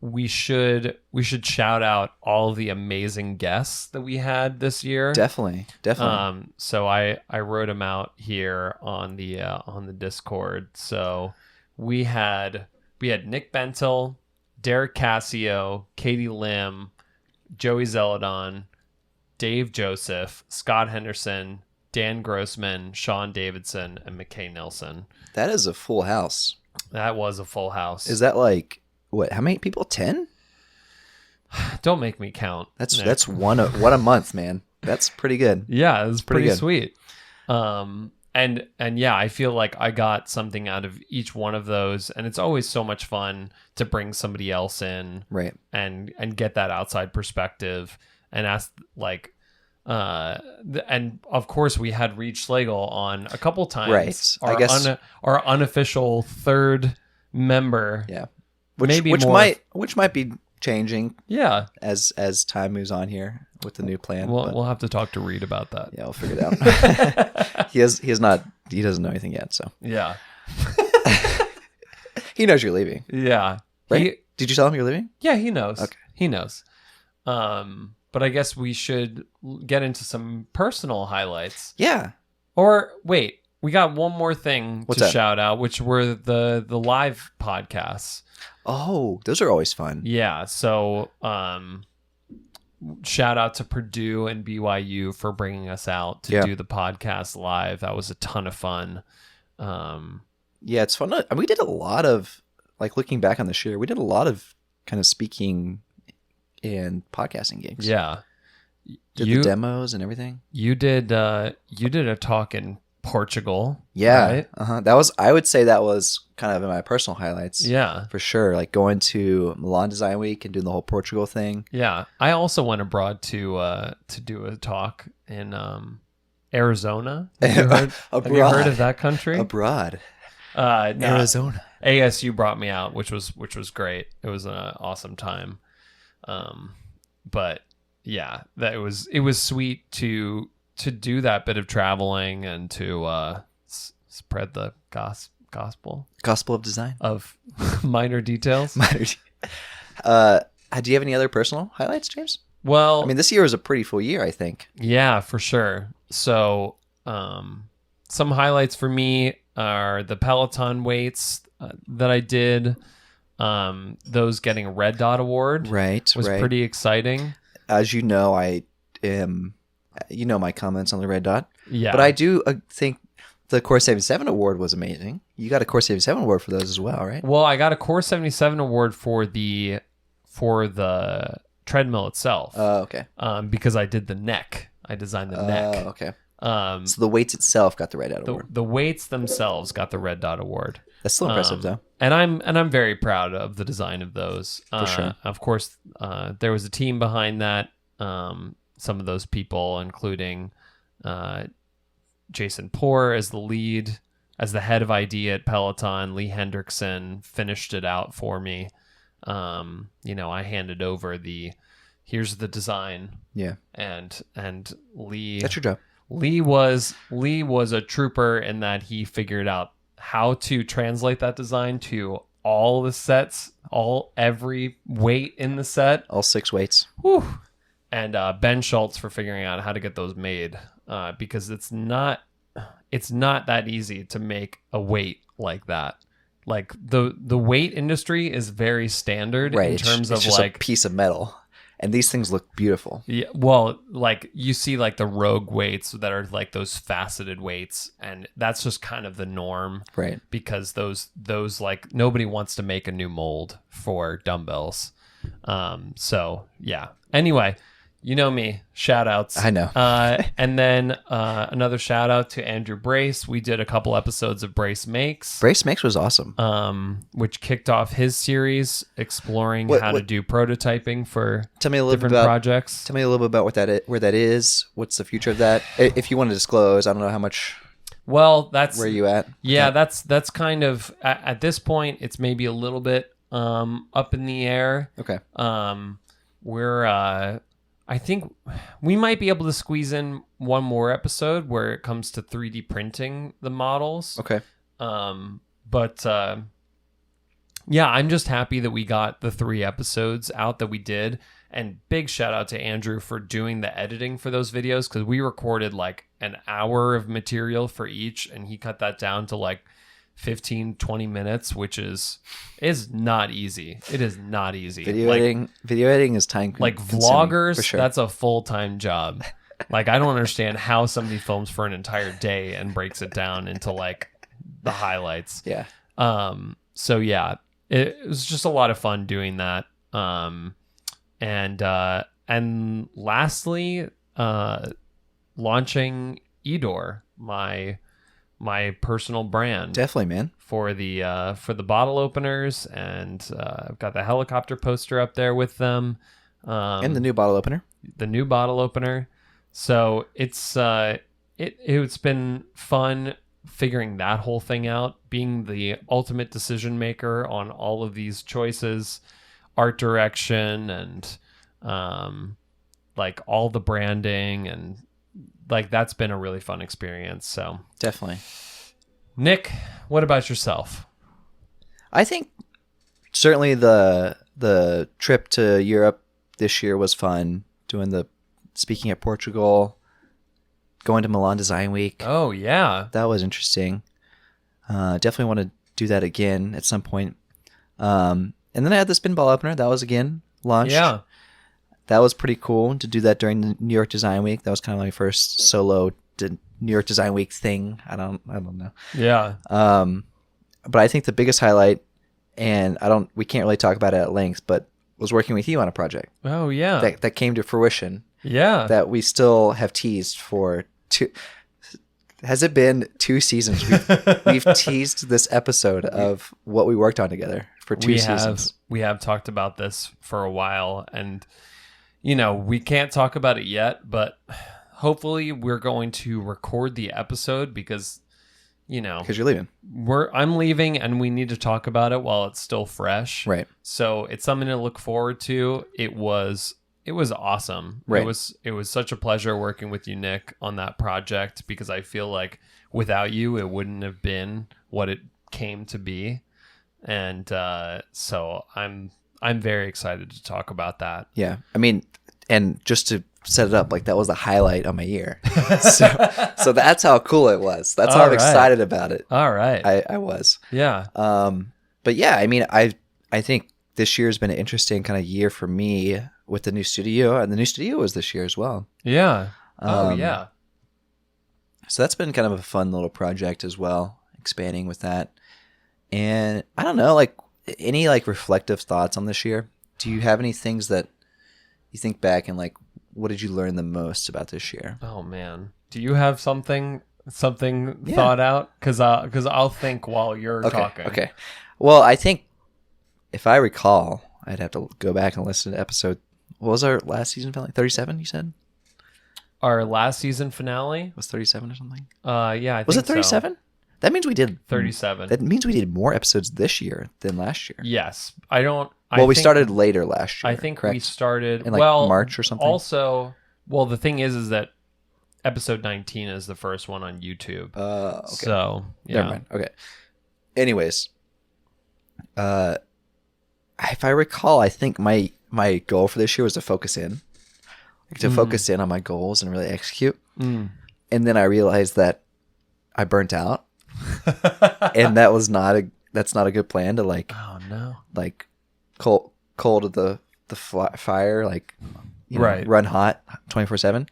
we should shout out all the amazing guests that we had this year. Definitely. So I wrote them out here on the Discord. So we had Nick Bentel, Derek Cassio, Katie Lim, Joey Zeladon, Dave Joseph, Scott Henderson, Dan Grossman, Sean Davidson, and McKay Nelson. That is a full house. That was a full house. Is that like what? How many people? 10? Don't make me count. That's one a month, man. That's pretty good. Yeah, it was pretty good. Sweet. And yeah, I feel like I got something out of each one of those, and it's always so much fun to bring somebody else in, right? And get that outside perspective and ask like. And of course we had Reed Schlegel on a couple times. Right. I guess our unofficial third member. Yeah. Which might be changing. Yeah. As time moves on here with the new plan. We'll have to talk to Reed about that. Yeah, we'll figure it out. he doesn't know anything yet, so. Yeah. He knows you're leaving. Yeah. Right? Did you tell him you're leaving? Yeah, he knows. Okay. He knows. But I guess we should get into some personal highlights. Yeah. Or wait, we got one more thing to shout out, which were the live podcasts. Oh, those are always fun. Yeah. So shout out to Purdue and BYU for bringing us out to do the podcast live. That was a ton of fun. Yeah, it's fun. We did a lot of, like, looking back on this year, we did a lot of kind of speaking and podcasting gigs. Yeah. Did the demos and everything. You did a talk in Portugal. Yeah. Right? I would say that was kind of in my personal highlights. Yeah. For sure. Like going to Milan Design Week and doing the whole Portugal thing. Yeah. I also went abroad to do a talk in Arizona. Have you heard of that country? Abroad. Arizona. ASU brought me out, which was great. It was an awesome time. But yeah, that it was sweet to do that bit of traveling and to spread the gospel of design of minor details. Do you have any other personal highlights, James? Well, I mean, this year was a pretty full year, I think. Yeah, for sure. So, some highlights for me are the Peloton weights that I did. Those getting a Red Dot Award was pretty exciting. As you know, I am, my comments on the Red Dot. Yeah. But I do think the Core 77 Award was amazing. You got a Core 77 Award for those as well, right? Well, I got a Core 77 Award for the treadmill itself. Oh, okay. Because I did the neck. I designed the neck. Okay. So the weights itself got the Red Dot Award. The weights themselves got the Red Dot Award. That's still impressive, though. And I'm very proud of the design of those. For sure. Of course, there was a team behind that. Some of those people, including Jason Poor as the lead, as the head of ID at Peloton. Lee Hendrickson finished it out for me. I handed over here's the design. Yeah. And Lee. That's your job. Lee was a trooper in that he figured out how to translate that design to all the sets, every weight in the set. All 6 weights. Whew. And Ben Schultz for figuring out how to get those made, because it's not that easy to make a weight like that. Like the weight industry is very standard in terms it's of just like a piece of metal, and these things look beautiful. Yeah, well, like you see like the rogue weights that are like those faceted weights, and that's just kind of the norm, right? Because those like nobody wants to make a new mold for dumbbells. So yeah. Anyway, you know me, shout outs. I know. And then another shout out to Andrew Brace. We did a couple episodes of Brace Makes. Brace Makes was awesome. Which kicked off his series exploring how to do prototyping for different projects. Tell me a little bit about where that is. What's the future of that? If you want to disclose, I don't know how much. Well, that's where are you at? Yeah, that's kind of at this point. It's maybe a little bit up in the air. Okay. I think we might be able to squeeze in one more episode where it comes to 3D printing the models. Okay. But yeah, I'm just happy that we got the 3 episodes out that we did. And big shout out to Andrew for doing the editing for those videos, because we recorded like an hour of material for each, and he cut that down to like 15-20 minutes, which is not easy. It is not easy. Video editing is time like consuming, vloggers, for sure. That's a full-time job. Like I don't understand how somebody films for an entire day and breaks it down into like the highlights. Yeah. So yeah, it was just a lot of fun doing that. And lastly, launching Edor, my personal brand. Definitely, man. For the bottle openers, and I've got the helicopter poster up there with them, and the new bottle opener. The new bottle opener. So it's been fun figuring that whole thing out, being the ultimate decision maker on all of these choices, art direction, and like all the branding, and like that's been a really fun experience. So definitely. Nick, what about yourself? I think certainly the trip to Europe this year was fun. Speaking at Portugal, going to Milan Design Week. Oh yeah, that was interesting. Definitely want to do that again at some point. And then I had the spin ball opener. That was again launched. Yeah, that was pretty cool to do that during the New York Design Week. That was kind of my first solo New York Design Week thing. I don't know. Yeah. But I think the biggest highlight, and we can't really talk about it at length, but was working with you on a project. Oh yeah. That came to fruition. Yeah. That we still have teased for 2. Has it been 2 seasons? We've teased this episode of what we worked on together for 2 seasons. We have talked about this for a while, and we can't talk about it yet, but hopefully we're going to record the episode because you're leaving. I'm leaving, and we need to talk about it while it's still fresh. Right. So it's something to look forward to. It was awesome. Right. It was such a pleasure working with you, Nick, on that project, because I feel like without you, it wouldn't have been what it came to be. And so I'm very excited to talk about that. Yeah. I mean, and just to set it up, like that was the highlight of my year. so that's how cool it was. That's how I'm excited about it. All right. I was. Yeah. But yeah, I mean, I think this year has been an interesting kind of year for me with the new studio, and the new studio was this year as well. Yeah. Yeah. So that's been kind of a fun little project as well, expanding with that. And I don't know, like any like reflective thoughts on this year? Do you have any things that you think back and like, what did you learn the most about this year? Oh man, do you have something Yeah. thought out? Because I'll think while you're talking. Okay. Well, I think if I recall, I'd have to go back and listen to episode. What was our last season finale? 37, you said? Our last season finale Was 37 or something? Yeah, I think Was it 37? So. That means we did 37. That means we did more episodes this year than last year. Yes. I don't. Well, we started later last year. I think correct? we started in March or something. Also, well, the thing is that episode 19 is the first one on YouTube. Okay. So yeah. Never mind. Okay. Anyways, if I recall, I think my goal for this year was to focus in, focus in on my goals and really execute. And then I realized that I burnt out, and that's not a good plan to Oh no. Cold of the fire, run hot 24/7.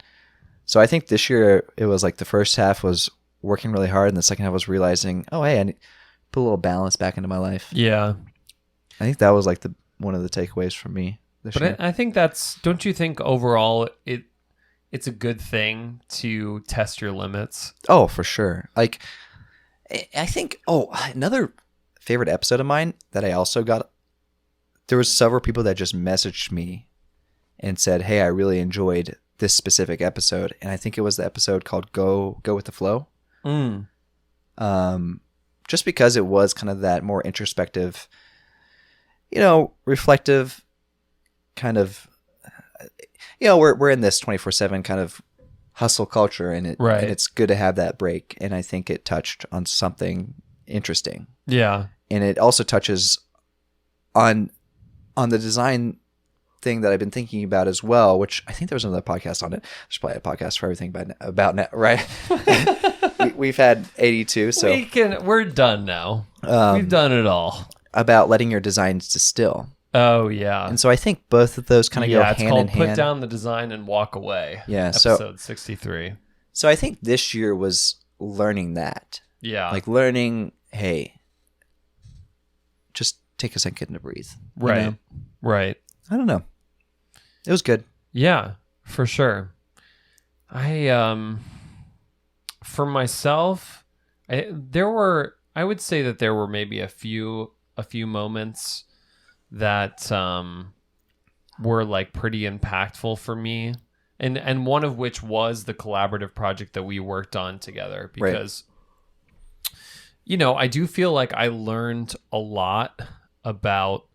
So I think this year it was the first half was working really hard, and the second half was realizing, oh hey, I need to put a little balance back into my life. Yeah, I think that was one of the takeaways for me this year. But I think don't you think overall it's a good thing to test your limits? Oh, for sure. I think another favorite episode of mine that I also got. There was several people that just messaged me and said, "Hey, I really enjoyed this specific episode," and I think it was the episode called "Go with the Flow." Just because it was kind of that more introspective, reflective kind of. We're in this 24/7 kind of hustle culture, and it's good to have that break. And I think it touched on something interesting. Yeah, and it also touches on the design thing that I've been thinking about as well, which I think there was another podcast on it. There's probably a podcast for everything about now, right? We've had 82, so we're done now. We've done it all. About letting your designs distill. Oh yeah. And so I think both of those kind of go hand in hand. It's called Put Down the Design and Walk Away. Yeah. Episode 63. So I think this year was learning that. Yeah. Learning, hey, just take a second to breathe. Right. Right. I don't know. It was good. Yeah, for sure. For myself, I would say that there were maybe a few moments that were pretty impactful for me, and one of which was the collaborative project that we worked on together, because I do feel like I learned a lot about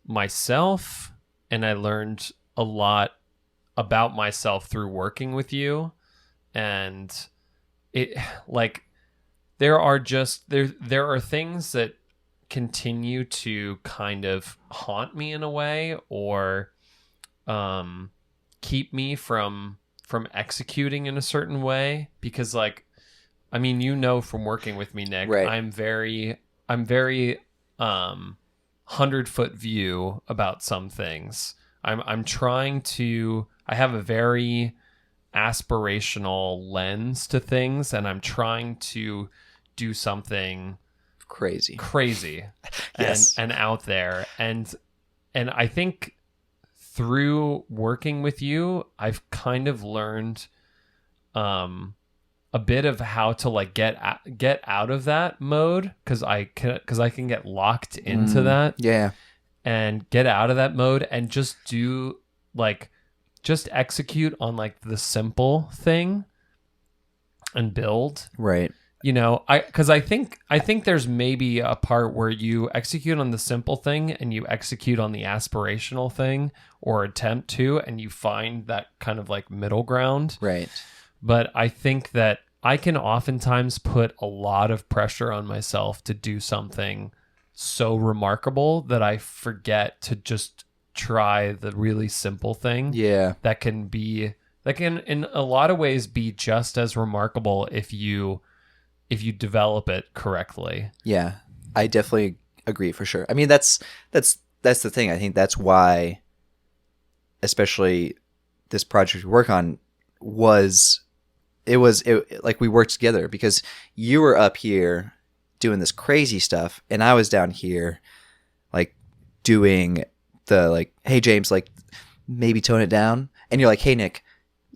myself, and I learned a lot about myself through working with you, and it there are things that continue to kind of haunt me in a way, or keep me from executing in a certain way, because from working with me, Nick, right. I'm very 100-foot view about some things. I'm trying to, I have a very aspirational lens to things, and I'm trying to do something crazy yes. and out there, and I think through working with you, I've kind of learned a bit of how to get out of that mode, because I can get locked into that, and get out of that mode and just do just execute on the simple thing and build. Right. Because I think there's maybe a part where you execute on the simple thing and you execute on the aspirational thing, or attempt to, and you find that kind of middle ground. Right. But I think that I can oftentimes put a lot of pressure on myself to do something so remarkable that I forget to just try the really simple thing. Yeah. That can in a lot of ways be just as remarkable if you develop it correctly. Yeah, I definitely agree, for sure. I mean, that's the thing. I think that's why, especially this project we work on, we worked together, because you were up here doing this crazy stuff, and I was down here doing the hey James, maybe tone it down. and you're like, hey, Nick,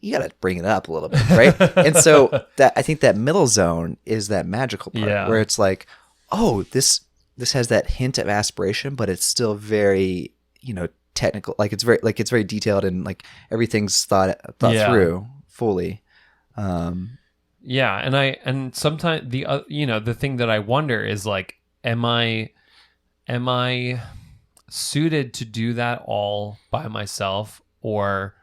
you got to bring it up a little bit, right? And so I think that middle zone is that magical part where it's like, oh, this has that hint of aspiration, but it's still very, technical. Like it's very detailed and like everything's thought through fully. And sometimes the thing that I wonder is like, am I suited to do that all by myself, or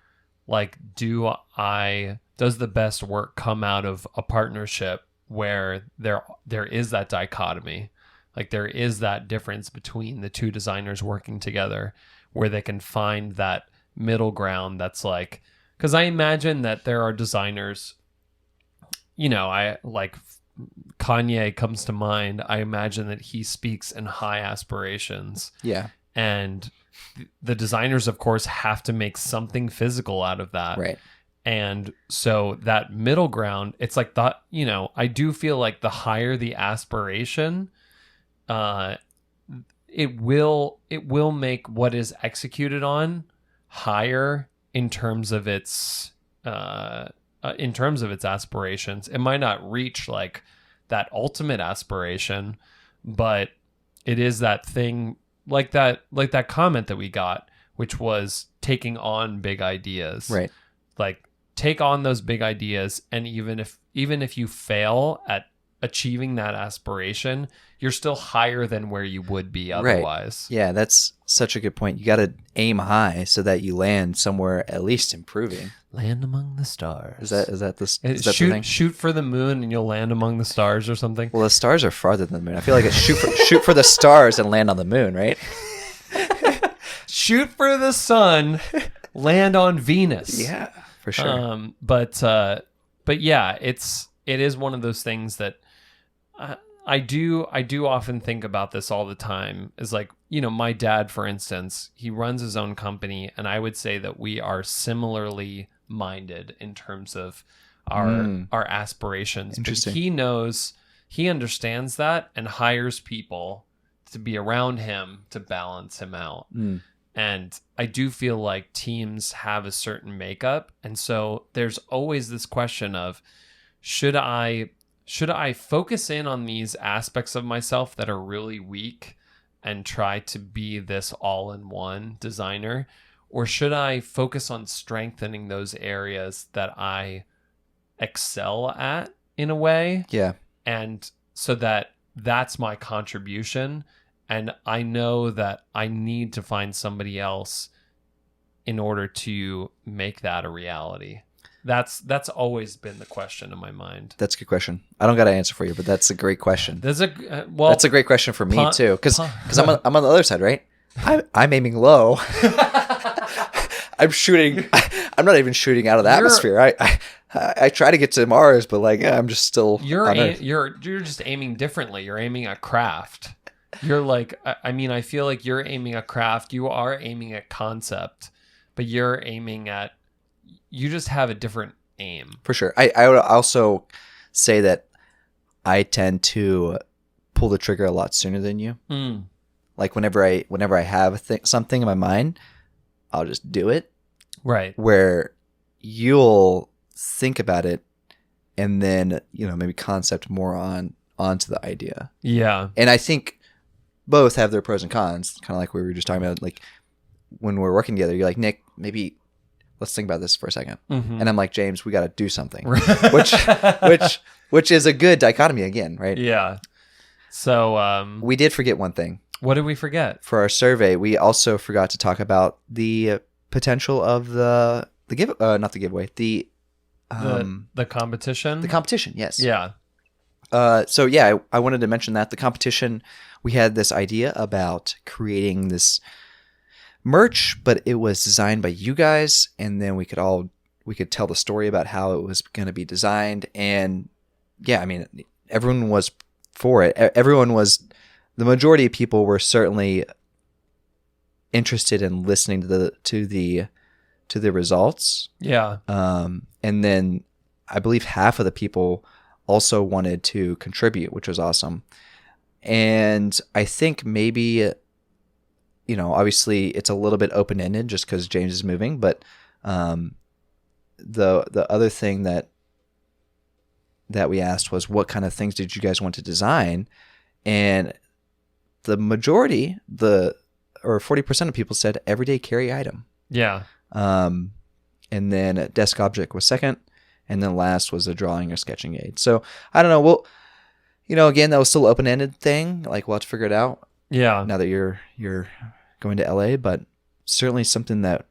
like does the best work come out of a partnership where there is that dichotomy, like there is that difference between the two designers working together, where they can find that middle ground that's like, because I imagine that there are designers, I like Kanye comes to mind. I imagine that he speaks in high aspirations. Yeah. And the designers, of course, have to make something physical out of that. Right. And so that middle ground, it's like that, I do feel like the higher the aspiration, it will make what is executed on higher in terms of its aspirations. It might not reach like that ultimate aspiration, but it is that thing like that comment that we got, which was taking on big ideas. Right. Like take on those big ideas, and even if you fail at achieving that aspiration, you're still higher than where you would be otherwise. Right. Yeah, that's such a good point. You got to aim high so that you land somewhere at least improving. Land among the stars. Is that the thing? Shoot for the moon and you'll land among the stars or something. Well, the stars are farther than the moon. I feel like it's shoot for the stars and land on the moon, right? Shoot for the sun, land on Venus. Yeah, for sure. But yeah, it is one of those things that I do often think about this all the time. Is like, my dad, for instance, he runs his own company, and I would say that we are similarly minded in terms of our aspirations. Interesting. But he understands that and hires people to be around him to balance him out. And I do feel like teams have a certain makeup, and so there's always this question of, should I focus in on these aspects of myself that are really weak and try to be this all-in-one designer? Or should I focus on strengthening those areas that I excel at in a way? Yeah. And so that's my contribution. And I know that I need to find somebody else in order to make that a reality. That's always been the question in my mind. That's a good question. I don't got an answer for you, but that's a great question. That's a great question for me too, because I'm on the other side, right? I'm aiming low. I'm shooting. I'm not even shooting out of the atmosphere. I try to get to Mars, but like I'm just still. You're just aiming differently. You're aiming at craft. You're like, I feel like you're aiming at craft. You are aiming at concept, but you're aiming at. You just have a different aim. For sure. I would also say that I tend to pull the trigger a lot sooner than you. Like whenever I have something in my mind, I'll just do it. Right. Where you'll think about it and then, maybe concept more onto the idea. Yeah. And I think both have their pros and cons, kind of like we were just talking about. Like when we're working together, you're like, Nick, maybe let's think about this for a second. And I'm like, James, we got to do something, which is a good dichotomy again, right? Yeah. So we did forget one thing. What did we forget? For our survey, we also forgot to talk about the potential of the competition. The competition, yes. Yeah. So yeah, I wanted to mention that the competition, we had this idea about creating this merch, but it was designed by you guys, and then we could tell the story about how it was going to be designed. And yeah, everyone was for it. The majority of people were certainly interested in listening to the results. Yeah. And then I believe half of the people also wanted to contribute, which was awesome. And I think maybe, obviously it's a little bit open-ended just because James is moving, but the other thing that we asked was, what kind of things did you guys want to design? And the majority, or 40% of people said everyday carry item. Yeah. And then a desk object was second, and then last was a drawing or sketching aid. So I don't know. Well, again, that was still an open-ended thing. Like, we'll have to figure it out. Yeah. Now that you're going to LA, but certainly something that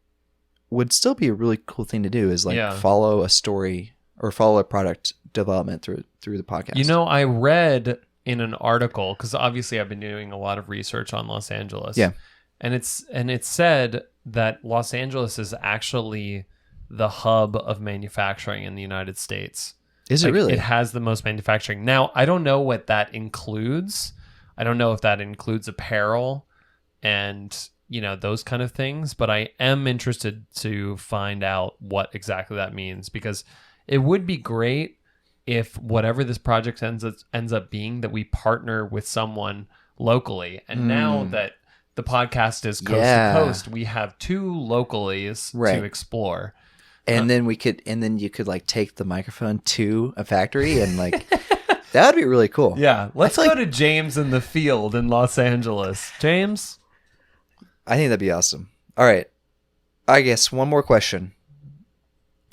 would still be a really cool thing to do is follow a story or follow a product development through the podcast. I read in an article, because obviously I've been doing a lot of research on Los Angeles. Yeah. And it said that Los Angeles is actually the hub of manufacturing in the United States. Is it really? It has the most manufacturing. Now, I don't know what that includes. I don't know if that includes apparel and, those kind of things, but I am interested to find out what exactly that means, because it would be great if whatever this project ends up being, that we partner with someone locally. And now that the podcast is coast to coast, we have 2 localies to explore. And then you could like take the microphone to a factory and like that would be really cool. Yeah. Let's go to James in the field in Los Angeles. James? I think that'd be awesome. All right. I guess one more question.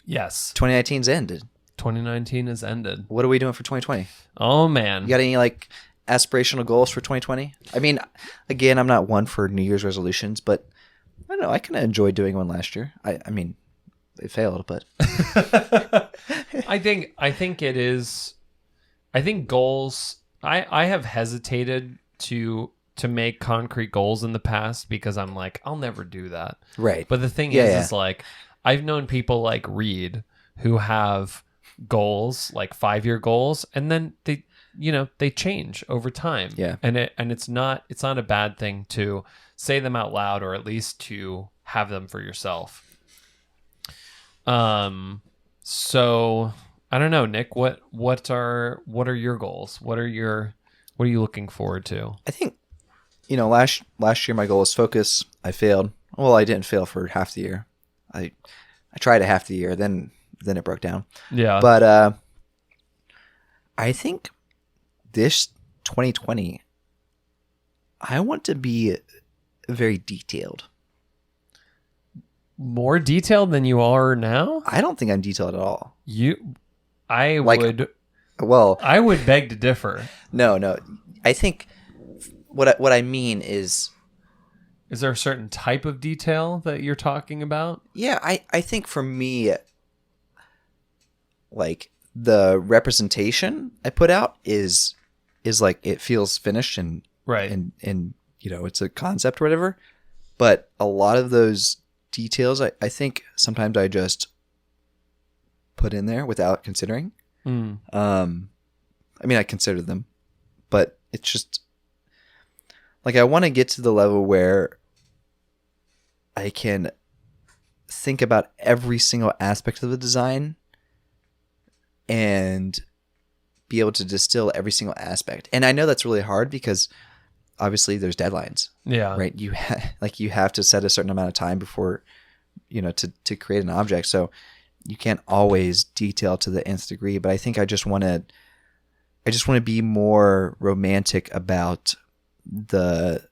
Yes. 2019's ended. 2019 has ended. What are we doing for 2020? Oh, man. You got any like aspirational goals for 2020? I mean, again, I'm not one for New Year's resolutions, but I don't know. I kind of enjoyed doing one last year. I mean, it failed, but I think it is. I think goals. I have hesitated to make concrete goals in the past because I'm like, I'll never do that. Right. But the thing is like, I've known people like Reed who have goals, like 5-year goals, and then they change over time. Yeah. And it's not a bad thing to say them out loud, or at least to have them for yourself. So I don't know, Nick, what are your goals? What are you looking forward to? I think, last year my goal was focus. I failed. Well, I didn't fail for half the year. I tried a half the year, then it broke down. Yeah. But I think this 2020, I want to be very detailed. More detailed than you are now? I don't think I'm detailed at all. I would beg to differ. No. I think what I mean is there a certain type of detail that you're talking about? Yeah, I think for me, like the representation I put out is like it feels finished and right and it's a concept or whatever. But a lot of those details, I think sometimes I just put in there without considering. I mean, I consider them, but it's just like I want to get to the level where I can think about every single aspect of the design and be able to distill every single aspect. And I know that's really hard because obviously there's deadlines. Yeah. Right. You have to set a certain amount of time before, to create an object. So you can't always detail to the nth degree, but I think I just want to be more romantic about the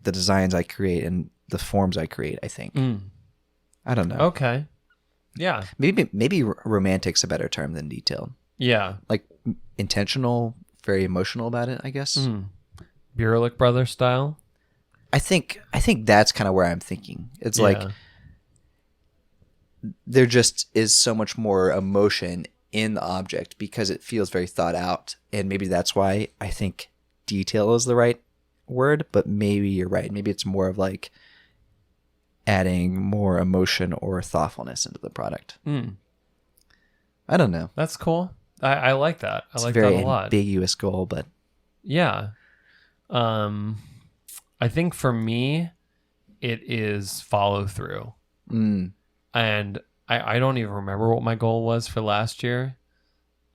designs I create and the forms I create, I think. I don't know. Okay. Yeah. Maybe romantic's a better term than detailed. Yeah. Like intentional, very emotional about it, I guess. Burelik Brothers style? I think that's kind of where I'm thinking. It's like there just is so much more emotion in the object because it feels very thought out. And maybe that's why I think detail is the right word, but maybe you're right. Maybe it's more of like adding more emotion or thoughtfulness into the product. I don't know. That's cool. I like that. I like that a lot. It's a very ambiguous goal, but yeah. I think for me, it is follow through. And I don't even remember what my goal was for last year.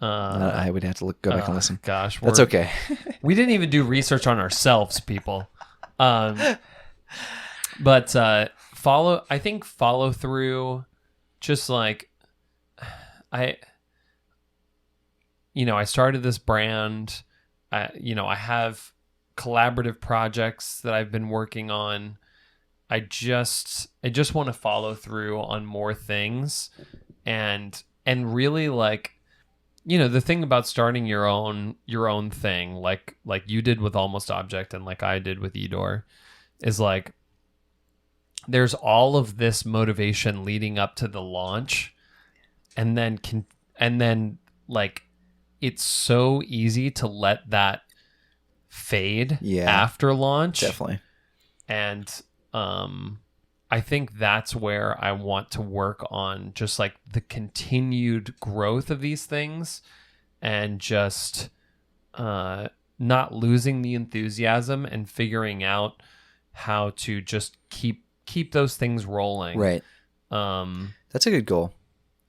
I would have to go back and listen. Gosh, that's okay. We didn't even do research on ourselves, people. But follow through, just like I I started this brand. I have collaborative projects that I've been working on. I just want to follow through on more things, and really, like, the thing about starting your own thing, like you did with Almost Object and like I did with Edor, is like there's all of this motivation leading up to the launch, and then like it's so easy to let that fade after launch. Definitely. And I think that's where I want to work on, just like the continued growth of these things, and just not losing the enthusiasm, and figuring out how to just keep those things rolling. Right. That's a good goal.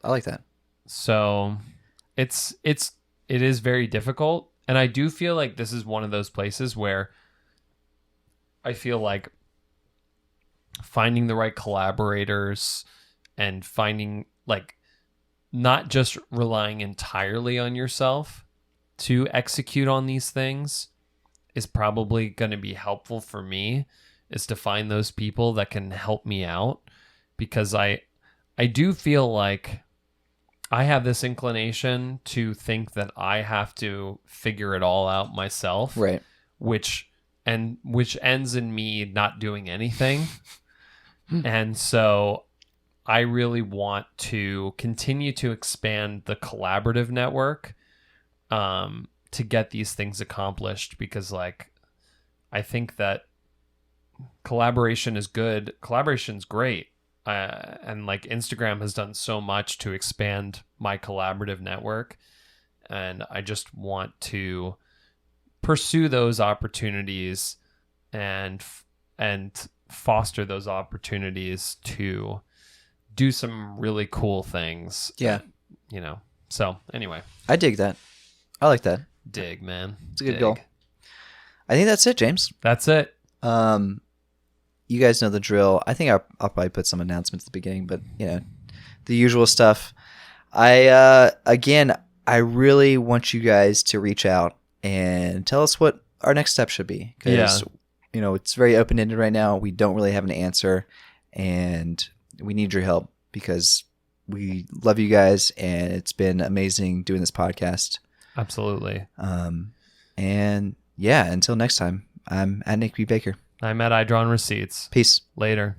I like that. So it is very difficult, and I do feel like this is one of those places where I feel like finding the right collaborators and finding, like, not just relying entirely on yourself to execute on these things is probably going to be helpful for me, is to find those people that can help me out, because I do feel like I have this inclination to think that I have to figure it all out myself, Right. which ends in me not doing anything. And so I really want to continue to expand the collaborative network to get these things accomplished, because, like, I think that collaboration is good. Collaboration's great. And like Instagram has done so much to expand my collaborative network, and I just want to pursue those opportunities and foster those opportunities to do some really cool things. Yeah. So anyway, I dig that. I like that. Dig, man. It's a good goal. I think that's it, James. That's it. You guys know the drill. I think I'll probably put some announcements at the beginning, but the usual stuff. I really want you guys to reach out and tell us what our next step should be, because it's very open-ended right now. We don't really have an answer, and we need your help because we love you guys, and it's been amazing doing this podcast. Absolutely. And yeah, until next time, I'm at Nick B. Baker. I'm at iDrawn Receipts. Peace. Later.